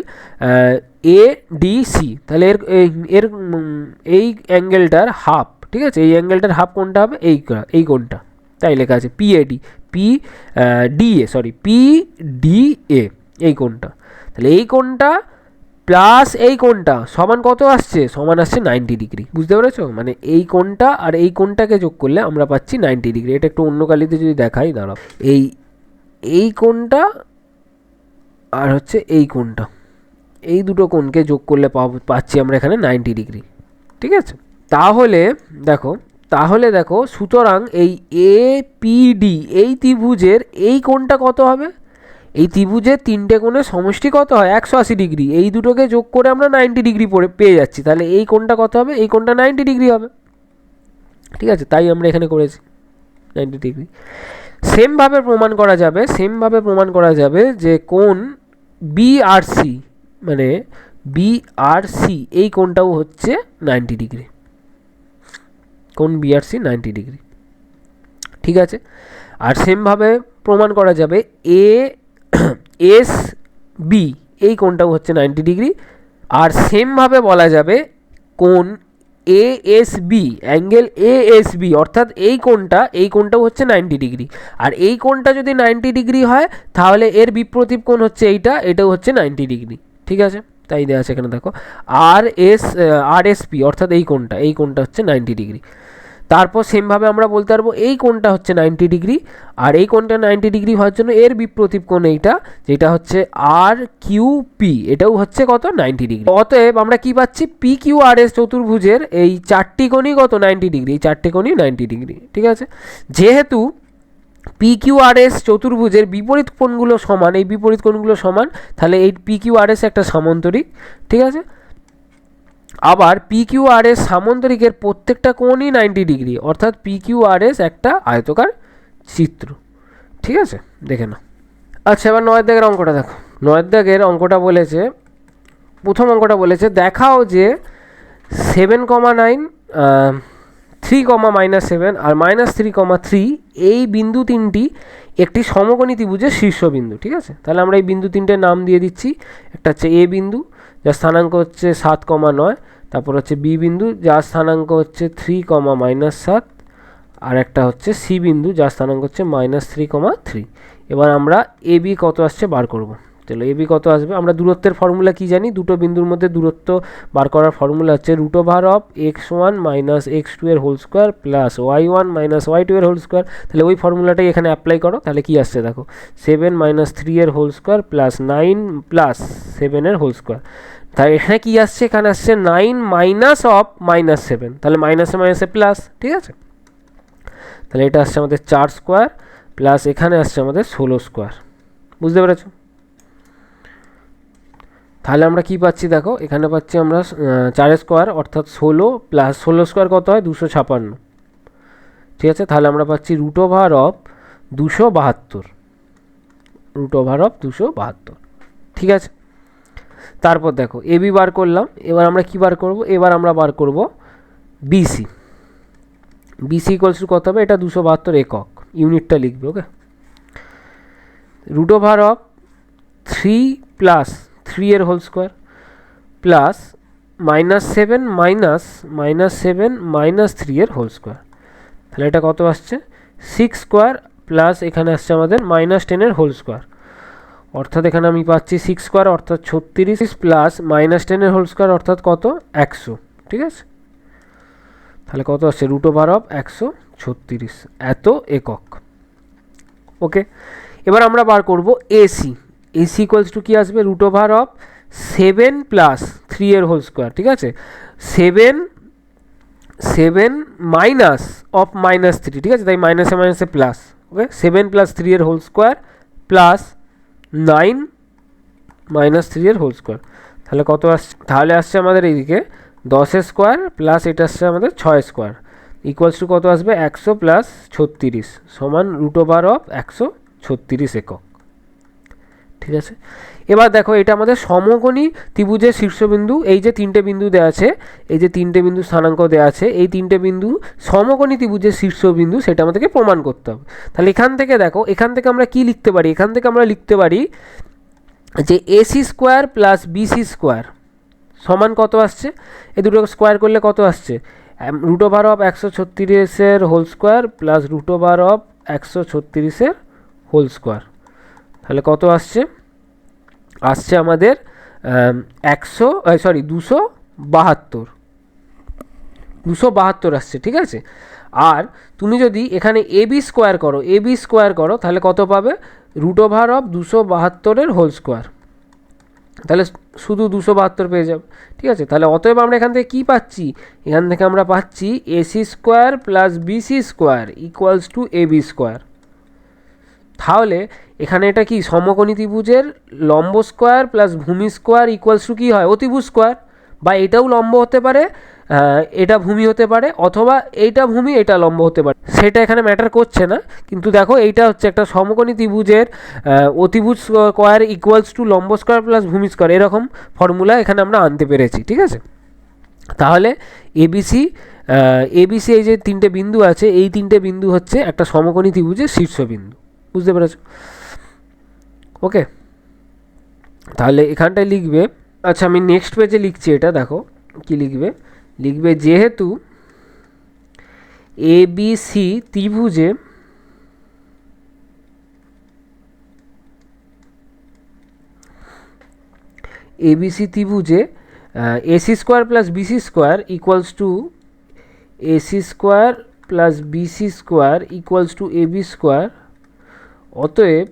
এডিসি, তাহলে এর এই অ্যাঙ্গেলটার হাফ, ঠিক আছে, এই অ্যাঙ্গেলটার হাফ কোণটা হবে এই কোণটা, তাই লেখা আছে পিডিএ এই কোণটা। তাহলে এই কোণটা প্লাস এই কোণটা সমান কত আসছে, সমান আসছে 90 ডিগ্রি, বুঝতে পেরেছো? মানে এই কোণটা আর এই কোণটাকে যোগ করলে আমরা পাচ্ছি 90 ডিগ্রি। এটা একটু অন্য কালিতে যদি দেখাই, দাঁড়াও, এই কোণটা আর হচ্ছে এই কোণটা, এই দুটো কোণকে যোগ করলে পাচ্ছি আমরা এখানে 90 ডিগ্রি, ঠিক আছে। তাহলে দেখো সুতরাং এই এপিডি এই ত্রিভুজের এই কোণটা কত হবে, এই ত্রিভুজের 3টে কোণের সমষ্টি কত হয় 180 ডিগ্রি, এই দুটোকে যোগ করে আমরা 90 ডিগ্রি পেয়ে যাচ্ছি। তাহলে এই কোণটা কত হবে, এই কোণটা 90 ডিগ্রি হবে, ঠিক আছে, তাই আমরা এখানে করেছি 90 ডিগ্রি। সেমভাবে প্রমাণ করা যাবে যে কোণ বিআরসি মানে বিআরসি এই কোণটাও হচ্ছে 90 ডিগ্রি, কোণ বিআরসি 90 ডিগ্রি, ঠিক আছে। আর সেমভাবে প্রমাণ করা যাবে এস বি এই কোণটাও হচ্ছে 90 ডিগ্রি। আর সেমভাবে বলা যাবে কোণ এএসবি, অ্যাঙ্গেল এএসবি অর্থাৎ এই কোণটাও হচ্ছে 90 ডিগ্রি। আর এই কোণটা যদি 90 ডিগ্রি হয় তাহলে এর বিপরীত কোণ হচ্ছে এটাও হচ্ছে 90 ডিগ্রি, ঠিক আছে, তাই দেওয়া আছে এখানে দেখো। আরএসপি অর্থাৎ এই কোণটা হচ্ছে 90 ডিগ্রি। তারপর সেমভাবে আমরা বলতে পারবো এই কোণটা হচ্ছে 90 ডিগ্রি, আর এই কোণটা 90 ডিগ্রি হওয়ার জন্য এর বিপরীত কোণ এইটা, যেটা হচ্ছে আর কিউপি, এটাও হচ্ছে কত 90 ডিগ্রি। অতএব আমরা কি পাচ্ছি, PQRS চতুর্ভুজের এই 4টি কোণই কত 90 ডিগ্রি, এই 4টি কোণই 90 ডিগ্রি, ঠিক আছে। যেহেতু PQRS চতুর্ভুজের বিপরীত কোণগুলো সমান, এই বিপরীত কোণগুলো সমান, তাহলে এই PQRS একটা সামান্তরিক, ঠিক আছে। আবার PQRS সামান্তরিকের প্রত্যেকটা কোণই 90 ডিগ্রি, অর্থাৎ PQRS একটা আয়তকার চিত্র, ঠিক আছে, দেখে নাও। আচ্ছা, এবার 9 দাগের অঙ্কটা দেখো। 9 দাগের অঙ্কটা বলেছে, প্রথম অঙ্কটা বলেছে দেখাও যে 7,9 3,-7 আর -3,3 এই বিন্দু তিনটি একটি সমকোণী ত্রিভুজের শীর্ষবিন্দু, ঠিক আছে। তাহলে আমরা এই বিন্দু তিনটের নাম দিয়ে দিচ্ছি। একটা হচ্ছে এ বিন্দু যার স্থানাঙ্ক হচ্ছে 7,9, তারপর হচ্ছে বি বিন্দু যার স্থানাঙ্ক হচ্ছে 3,-7, আর একটা হচ্ছে সি বিন্দু যার স্থানাঙ্ক হচ্ছে -3,3। এবার আমরা এ বি কত আসছে বার করব। তাহলে এ বি কত আসবে, আমরা দূরত্বের ফর্মুলা কি জানি, দুটো বিন্দুর মধ্যে দূরত্ব বার করার ফর্মুলা হচ্ছে √x1 - x2 এর whole square plus y1 - y2 এর হোল স্কোয়ার। তাহলে ওই ফর্মুলাটাই এখানে অ্যাপ্লাই করো, তাহলে কি আসছে দেখো, 7 - 3 এর হোল স্কোয়ার প্লাস 9 + 7 এর হোল স্কোয়ার। তাই এখানে কী আসছে, এখানে আসছে 9 মাইনাস অফ -7, তাহলে মাইনাসে মাইনাসে প্লাস, ঠিক আছে। তাহলে এটা আসছে আমাদের 4 স্কোয়ার প্লাস এখানে আসছে আমাদের 16 স্কোয়ার, বুঝতে পেরেছো? তাহলে আমরা কি পাচ্ছি দেখো, এখানে পাচ্ছি আমরা 4 স্কোয়ার অর্থাৎ 16 প্লাস 16 স্কোয়ার কত হয় 256, ঠিক আছে। তাহলে আমরা পাচ্ছি root over of 272, root over of 272, ঠিক আছে। তারপর দেখো এবি বার করলাম, এবার আমরা কি বার করব, এবার আমরা বার করব বিসি। বিসি ইকুয়ালস টু কত হবে, এটা 272 একক, ইউনিটটা লিখবে, ওকে। রুট ওভার অফ 3 প্লাস 3 এর হোল স্কোয়ার প্লাস -7 -7 -3 এর হোল স্কোয়ার, তাহলে এটা কত আসছে 6 স্কোয়ার প্লাস এখানে আসছে আমাদের -10 এর হোল স্কোয়ার, অর্থাৎ এখানে আমি পাচ্ছি 6 স্কোয়ার অর্থাৎ 36 প্লাস -10 এর হোল স্কোয়ার অর্থাৎ কত 100, ঠিক আছে। তাহলে কত আসছে রুট ওভার অফ 136 এত একক, ওকে। এবার আমরা বার করব এসি। এসি ইকুয়ালস টু কী আসবে, রুট ওভার অফ 7 প্লাস 3 এর হোল স্কোয়ার, ঠিক আছে। 7 মাইনাস অফ -3, ঠিক আছে, তাই মাইনাসে মাইনাসে প্লাস, ওকে। 7 প্লাস 3 এর হোল স্কোয়ার প্লাস 9 -3 এর হোল স্কোয়ার, তাহলে কত আসছে, তাহলে আসছে আমাদের এইদিকে 10 স্কোয়ার প্লাস এটা আসছে আমাদের 6 স্কোয়ার ইকুয়ালস টু কত আসবে 100 প্লাস 36 সমান রুট ওভার অফ 136 একক, ঠিক আছে। এবার দেখো এটা আমাদের সমকোণী ত্রিভুজের শীর্ষবিন্দু, এই যে 3টে বিন্দু দেওয়া আছে, এই যে 3টে বিন্দু স্থানাঙ্ক দেওয়া আছে, এই 3টে বিন্দু সমকোণী ত্রিভুজের শীর্ষবিন্দু, সেটা আমাদেরকে প্রমাণ করতে হবে। তাহলে এখান থেকে দেখো, এখান থেকে আমরা কি লিখতে পারি, এখান থেকে আমরা লিখতে পারি যে AC square plus BC square সমান কত আসছে, এই দুটো স্কোয়ার করলে কত আসছে root over of 136 whole square plus root over of 136 whole square, তাহলে কত আসছে, আসছে আমাদের 272 আসছে, ঠিক আছে। আর তুমি যদি এখানে এবি স্কোয়ার করো তাহলে কত পাবে, root over of 272 whole square, তাহলে শুধু 272 পেয়ে যাবে, ঠিক আছে। তাহলে অতএব আমরা এখান থেকে কী পাচ্ছি, এখান থেকে আমরা পাচ্ছি AC square plus BC square equals to AB square. তাহলে এখানে এটা কি সমকোণী ত্রিভুজের লম্ব স্কোয়ার প্লাস ভূমি স্কোয়ার ইকুয়ালস টু কী হয় অতিভুজ স্কোয়ার, বা এটাও লম্ব হতে পারে এটা ভূমি হতে পারে, অথবা এইটা ভূমি এটা লম্ব হতে পারে, সেটা এখানে ম্যাটার করছে না। কিন্তু দেখো এইটা হচ্ছে একটা সমকোণী ত্রিভুজের অতিভুজ স্কোয়ার ইকুয়ালস টু লম্ব স্কোয়ার প্লাস ভূমি স্কোয়ার, এরকম ফর্মুলা এখানে আমরা আনতে পেরেছি, ঠিক আছে। তাহলে এবিসি এই যে 3টে বিন্দু আছে, এই 3টে বিন্দু হচ্ছে একটা সমকোণী ত্রিভুজের শীর্ষবিন্দু, বুঝতে পেরেছো, ওকে। তাহলে এখানটায় লিখবে, আচ্ছা আমি নেক্সট পেজে লিখছি, এটা দেখো কি লিখবে, লিখবে যেহেতু এবিসি ত্রিভুজে AC square plus BC square equals to AC square plus BC square equals to AB square, অতএব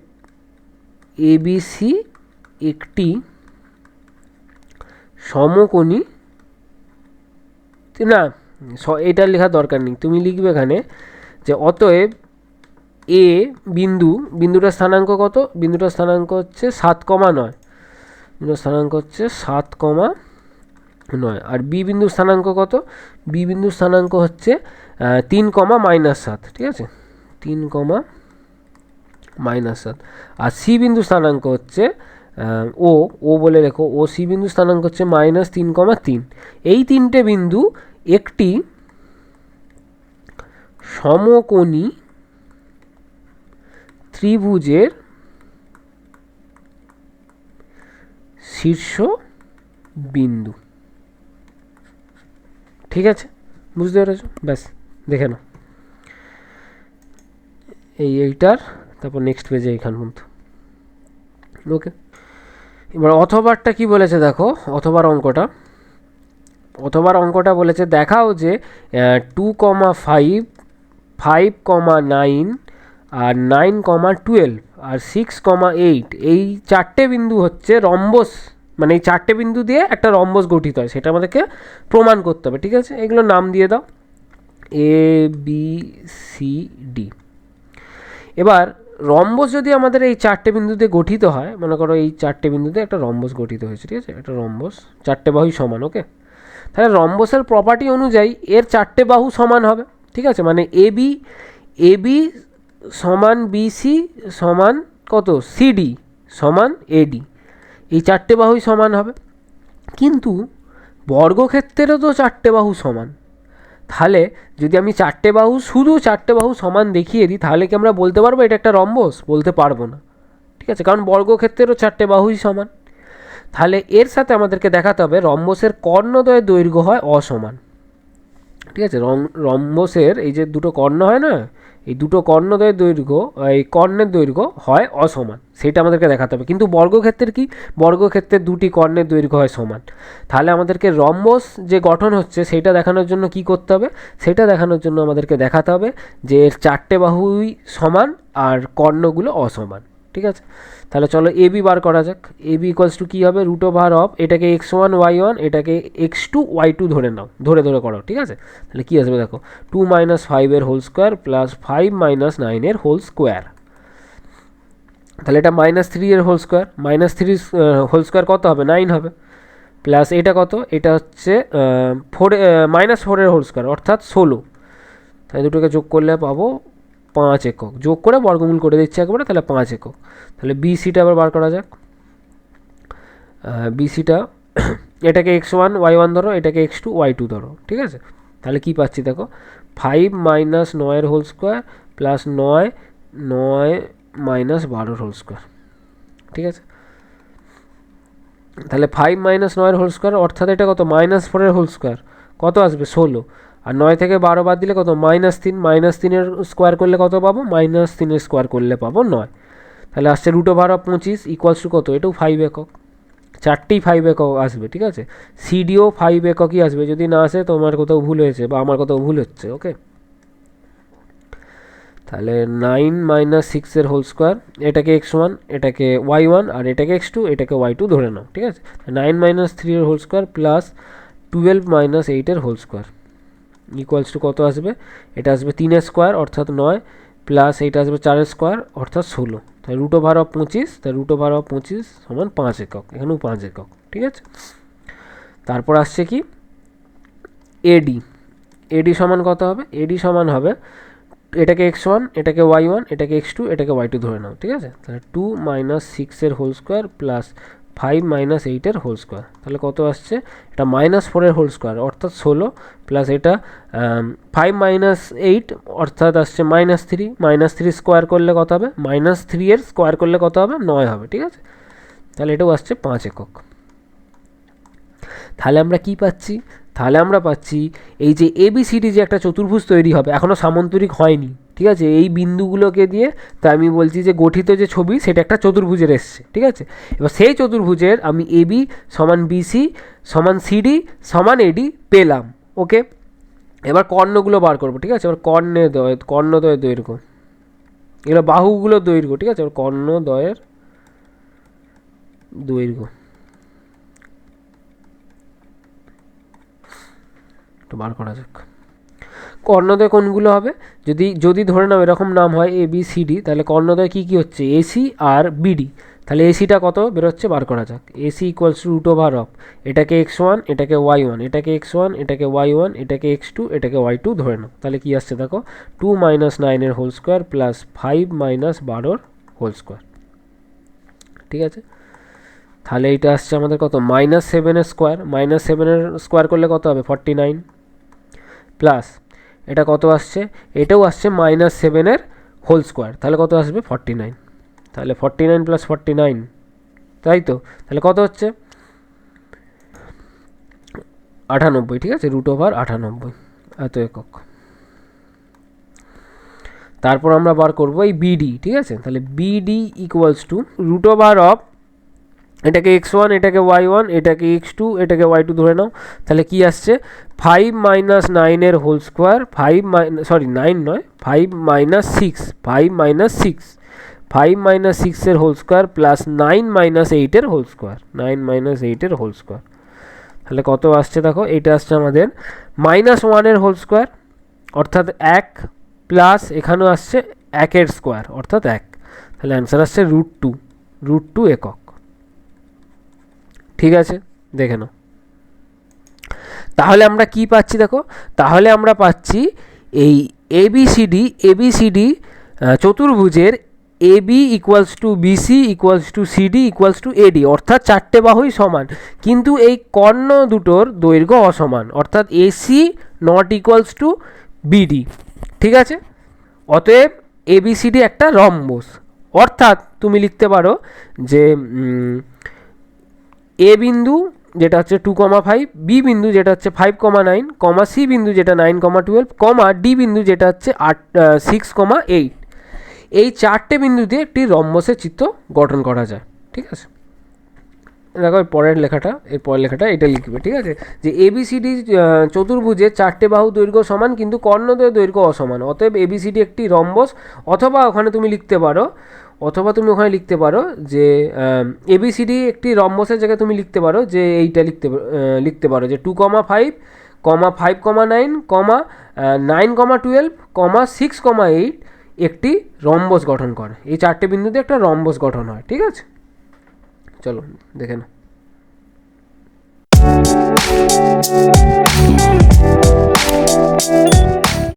এবিসি একটি সমকোণী, না এটা লেখার দরকার নেই, তুমি লিখবে এখানে যে অতএব এ বিন্দুটার স্থানাঙ্ক কত, বিন্দুটার স্থানাঙ্ক হচ্ছে 7,9, বিন্দুর স্থানাঙ্ক হচ্ছে 7,9, আর বি বিন্দুর স্থানাঙ্ক কত, বি বিন্দুর স্থানাঙ্ক হচ্ছে 3,-7, ঠিক আছে, 3,-7, আর সি বিন্দুর স্থানাঙ্ক হচ্ছে ও বলে রেখো, ও সি বিন্দুর স্থানাঙ্ক হচ্ছে -3,3। এই 3টে বিন্দু একটি সমকোণী ত্রিভুজের শীর্ষ বিন্দু, ঠিক আছে, বুঝতে পেরেছো, ব্যাস দেখে নাও এইটার, তারপর নেক্সট পেজে এইখান পর্যন্ত, ওকে। এবার অথবারটা কি বলেছে দেখো, অথবার অঙ্কটা বলেছে দেখাও যে 2,5, 5,9 আর 9,12 আর 6,8 এই 4টে বিন্দু হচ্ছে রম্বস মানে এই 4টে বিন্দু দিয়ে একটা রম্বস গঠিত হয়, সেটা আমাদেরকে প্রমাণ করতে হবে, ঠিক আছে। এগুলো নাম দিয়ে দাও, এ বি সি ডি। এবার রম্বস যদি আমাদের এই 4টে বিন্দুতে গঠিত হয়, মনে করো এই 4টে বিন্দুতে একটা রম্বস গঠিত হয়েছে, ঠিক আছে, একটা রম্বস 4টে বাহুই সমান, ওকে। তাহলে রম্বসের প্রপার্টি অনুযায়ী এর 4টে বাহু সমান হবে, ঠিক আছে। মানে এ বি সমান বিসি সমান কত, সিডি সমান এডি, এই 4টে বাহুই সমান হবে। কিন্তু বর্গক্ষেত্রেরও তো 4টে বাহু সমান, তাহলে যদি আমি 4টে বাহু, শুধু 4টে বাহু সমান দেখিয়ে দিই, তাহলে কি আমরা বলতে পারবো এটা একটা রম্বস? বলতে পারবো না, ঠিক আছে, কারণ বর্গক্ষেত্রেরও 4টে বাহুই সমান। তাহলে এর সাথে আমাদেরকে দেখাতে হবে রম্বসের কর্ণদ্বয়ের দৈর্ঘ্য হয় অসমান, ঠিক আছে। রম্বসের এই যে দুটো কর্ণ হয় না, এই দুটো কর্ণদ্বয়ের দৈর্ঘ্য, এই কর্ণের দৈর্ঘ্য হয় অসমান, সেটা আমাদেরকে দেখাতে হবে। কিন্তু বর্গক্ষেত্রের কি, বর্গক্ষেত্রের দুটি কর্ণের দৈর্ঘ্য হয় সমান। তাহলে আমাদেরকে রম্বস যে গঠন হচ্ছে সেটা দেখানোর জন্য কি করতে হবে, সেটা দেখানোর জন্য আমাদেরকে দেখাতে হবে যে এর 4টে বাহুই সমান আর কর্ণগুলো অসমান, ঠিক আছে। তাহলে চলো এ বি বার করা যাক। এ বি ইকুয়ালস টু কী হবে, রুট ওভার অফ, এটাকে x1 y1, এটাকে x2 y2 ধরে নাও, ধরে করো, ঠিক আছে। তাহলে কী আসবে দেখো, 2 - 5 এর হোল স্কোয়ার প্লাস 5 - 9 এর হোল স্কোয়ার। তাহলে এটা -3 এর হোল স্কোয়ার, -3 হোল স্কোয়ার কত হবে, 9 হবে। প্লাস এটা কত, এটা হচ্ছে -4 এর হোল স্কোয়ার অর্থাৎ 16। তাই দুটোকে যোগ করলে পাবো 5 একক, যোগ করে বর্গমূল করে দিচ্ছি একবারে, তাহলে 5 একক। তাহলে বিসিটা আবার বার করা যাক। বিসিটা এটাকে x1 y1 ধরো, এটাকে x2 y2 ধরো, ঠিক আছে। তাহলে কি পাচ্ছি দেখো, 5 - 9 এর whole square plus 9 - 12 whole square, ঠিক আছে। তাহলে 5 - 9 এর হোল স্কোয়ার অর্থাৎ এটা কত, -4 এর হোল স্কোয়ার, কত আসবে 16। আর 9 থেকে 12 বাদ দিলে কত, -3, -3 এর স্কোয়ার করলে কত পাবো, -3 এর স্কোয়ার করলে পাবো 9। তাহলে আসছে root over of 25 equals to কত, এটাও 5 একক, 4টেই 5 একক আসবে, ঠিক আছে। সিডিও 5 এককই আসবে, যদি না আসে তোমার কোথাও ভুল হয়েছে বা আমার কোথাও ভুল হচ্ছে, ওকে। তাহলে 9 - 6 এর হোল স্কোয়ার, এটাকে x1, এটাকে y1, আর এটাকে x2, এটাকে y2 ধরে নাও, ঠিক আছে। 9 - 3 এর হোল স্কোয়ার প্লাস 12 - 8 এর হোল স্কোয়ার ইকুয়ালস টু কত আসবে, এটা আসবে 3 এর স্কোয়ার অর্থাৎ 9, প্লাস এইটা আসবে 4 এর স্কোয়ার অর্থাৎ 16। তাই রুট ওভার অফ 25, তাই রুট ওভার অফ 25 সমান 5 একক, এখানেও 5 একক, ঠিক আছে। তারপর আসছে কি এডি, এডি সমান কত হবে, এডি সমান হবে, এটাকে x1, এটাকে y1, এটাকে x2, এটাকে y2 ধরে নাও, ঠিক আছে। তাহলে 2 - 6 এর হোল স্কোয়ার প্লাস 5 - 8 এর হোল স্কোয়ার, তাহলে কত আসছে, এটা -4 এর হোল স্কোয়ার অর্থাৎ 16, প্লাস এটা 5 - 8 অর্থাৎ আসছে -3, -3 স্কোয়ার করলে কত হবে, -3 এর স্কোয়ার করলে কত হবে, 9 হবে, ঠিক আছে। তাহলে এটাও আসছে 5 একক। তাহলে আমরা কি পাচ্ছি, তাহলে আমরা পাচ্ছি এই যে এবিসিডি যে একটা চতুর্ভুজ তৈরি হবে, এখনও সামন্তরিক হয়নি, ঠিক আছে। এই বিন্দুগুলোকে দিয়ে তাই আমি বলছি যে গঠিত যে ছবি সেটা একটা চতুর্ভুজের এসছে, ঠিক আছে। এবার সেই চতুর্ভুজের আমি এবি সমান বিসি সমান সিডি সমান এডি পেলাম, ওকে। এবার কর্ণগুলো বার করবো, ঠিক আছে। এবার কর্ণদ্বয়ের দৈর্ঘ্য, এগুলো বাহুগুলোর দৈর্ঘ্য, ঠিক আছে। এবার কর্ণদ্বয়ের দৈর্ঘ্য একটু বার করা যাক। কর্ণদ্বয় কোনগুলো হবে, যদি ধরে নাও এরকম নাম হয় এ বি সি ডি, তাহলে কর্ণদ্বয় কী কী হচ্ছে, এসি আর বিডি। তাহলে এসিটা কত বেরোচ্ছে বার করা যাক, AC equals to root over of, এটাকে x1, এটাকে y1, এটাকে x1, এটাকে y1, এটাকে x2, এটাকে y2 ধরে নাও। তাহলে কি আসছে দেখো, 2 - 9 এর whole square plus 5 - 12 whole square, ঠিক আছে। তাহলে এইটা আসছে আমাদের কত, -7 এর স্কোয়ার, -7 এর স্কোয়ার করলে কত হবে, 49, প্লাস এটা কত আসছে, এটাও আসছে -7 এর হোল স্কোয়ার, তাহলে কত আসবে 49। তাহলে 49 + 49, তাই তো। তাহলে কত হচ্ছে 98, ঠিক আছে, রুট ওভার 98 এত একক। তারপর আমরা বার করবো এই বিডি, ঠিক আছে। তাহলে BD equals to root over of, এটাকে x1, এটাকে y1, এটাকে x2, এটাকে y2 ধরে নাও। তাহলে কি আসছে, 5 - 9 এর হোল স্কোয়ার, 9 নয়, 5 - 6, 5 - 6, 5 মাইনাস 6-এর হোল স্কোয়ার প্লাস 9 মাইনাস 8-এর হোল স্কোয়ার, 9 মাইনাস 8-এর হোল স্কোয়ার। তাহলে কত আসছে দেখো, এটা আসছে আমাদের -1-এর হোল স্কোয়ার অর্থাৎ 1 প্লাস এখানেও আসছে 1-এর স্কোয়ার অর্থাৎ 1। তাহলে অ্যান্সার আসছে √2 একক। ঠিক আছে, দেখে নাও। তাহলে আমরা কি পাচ্ছি দেখো, তাহলে আমরা পাচ্ছি এই এবিসিডি চতুর্ভুজের AB equals to BC equals to CD equals to AD, অর্থাৎ চারটে বাহুই সমান, কিন্তু এই কর্ণ দুটোর দৈর্ঘ্য অসমান, অর্থাৎ AC not equals to BD. ঠিক আছে, অতএব এবিসিডি একটা রম্বস, অর্থাৎ তুমি লিখতে পারো যে এ বিন্দু যেটা হচ্ছে 2,5, বি বিন্দু যেটা হচ্ছে 5,9, সি বিন্দু যেটা 9,12, ডি বিন্দু যেটা হচ্ছে 6,8, এই চারটে বিন্দু দিয়ে একটি রম্বসের চিত্র গঠন করা যায়। ঠিক আছে, দেখো এর পরের লেখাটা এটা লিখবে। ঠিক আছে, যে এবিসিডি চতুর্ভুজের চারটে বাহু দৈর্ঘ্য সমান কিন্তু কর্ণদ্বয়ের দৈর্ঘ্য অসমান, অতএব এবিসিডি একটি রম্বস। অথবা ওখানে তুমি লিখতে পারো যে এবিসিডি একটি রম্বসের জায়গায় তুমি লিখতে পারো যে এইটা লিখতে পারো যে 2,5, 5,9, 9,12, 6,8 একটি রম্বস গঠন করে। এই চারটে বিন্দুতে একটা রম্বস গঠন হয়। ঠিক আছে, চলো দেখে নাও।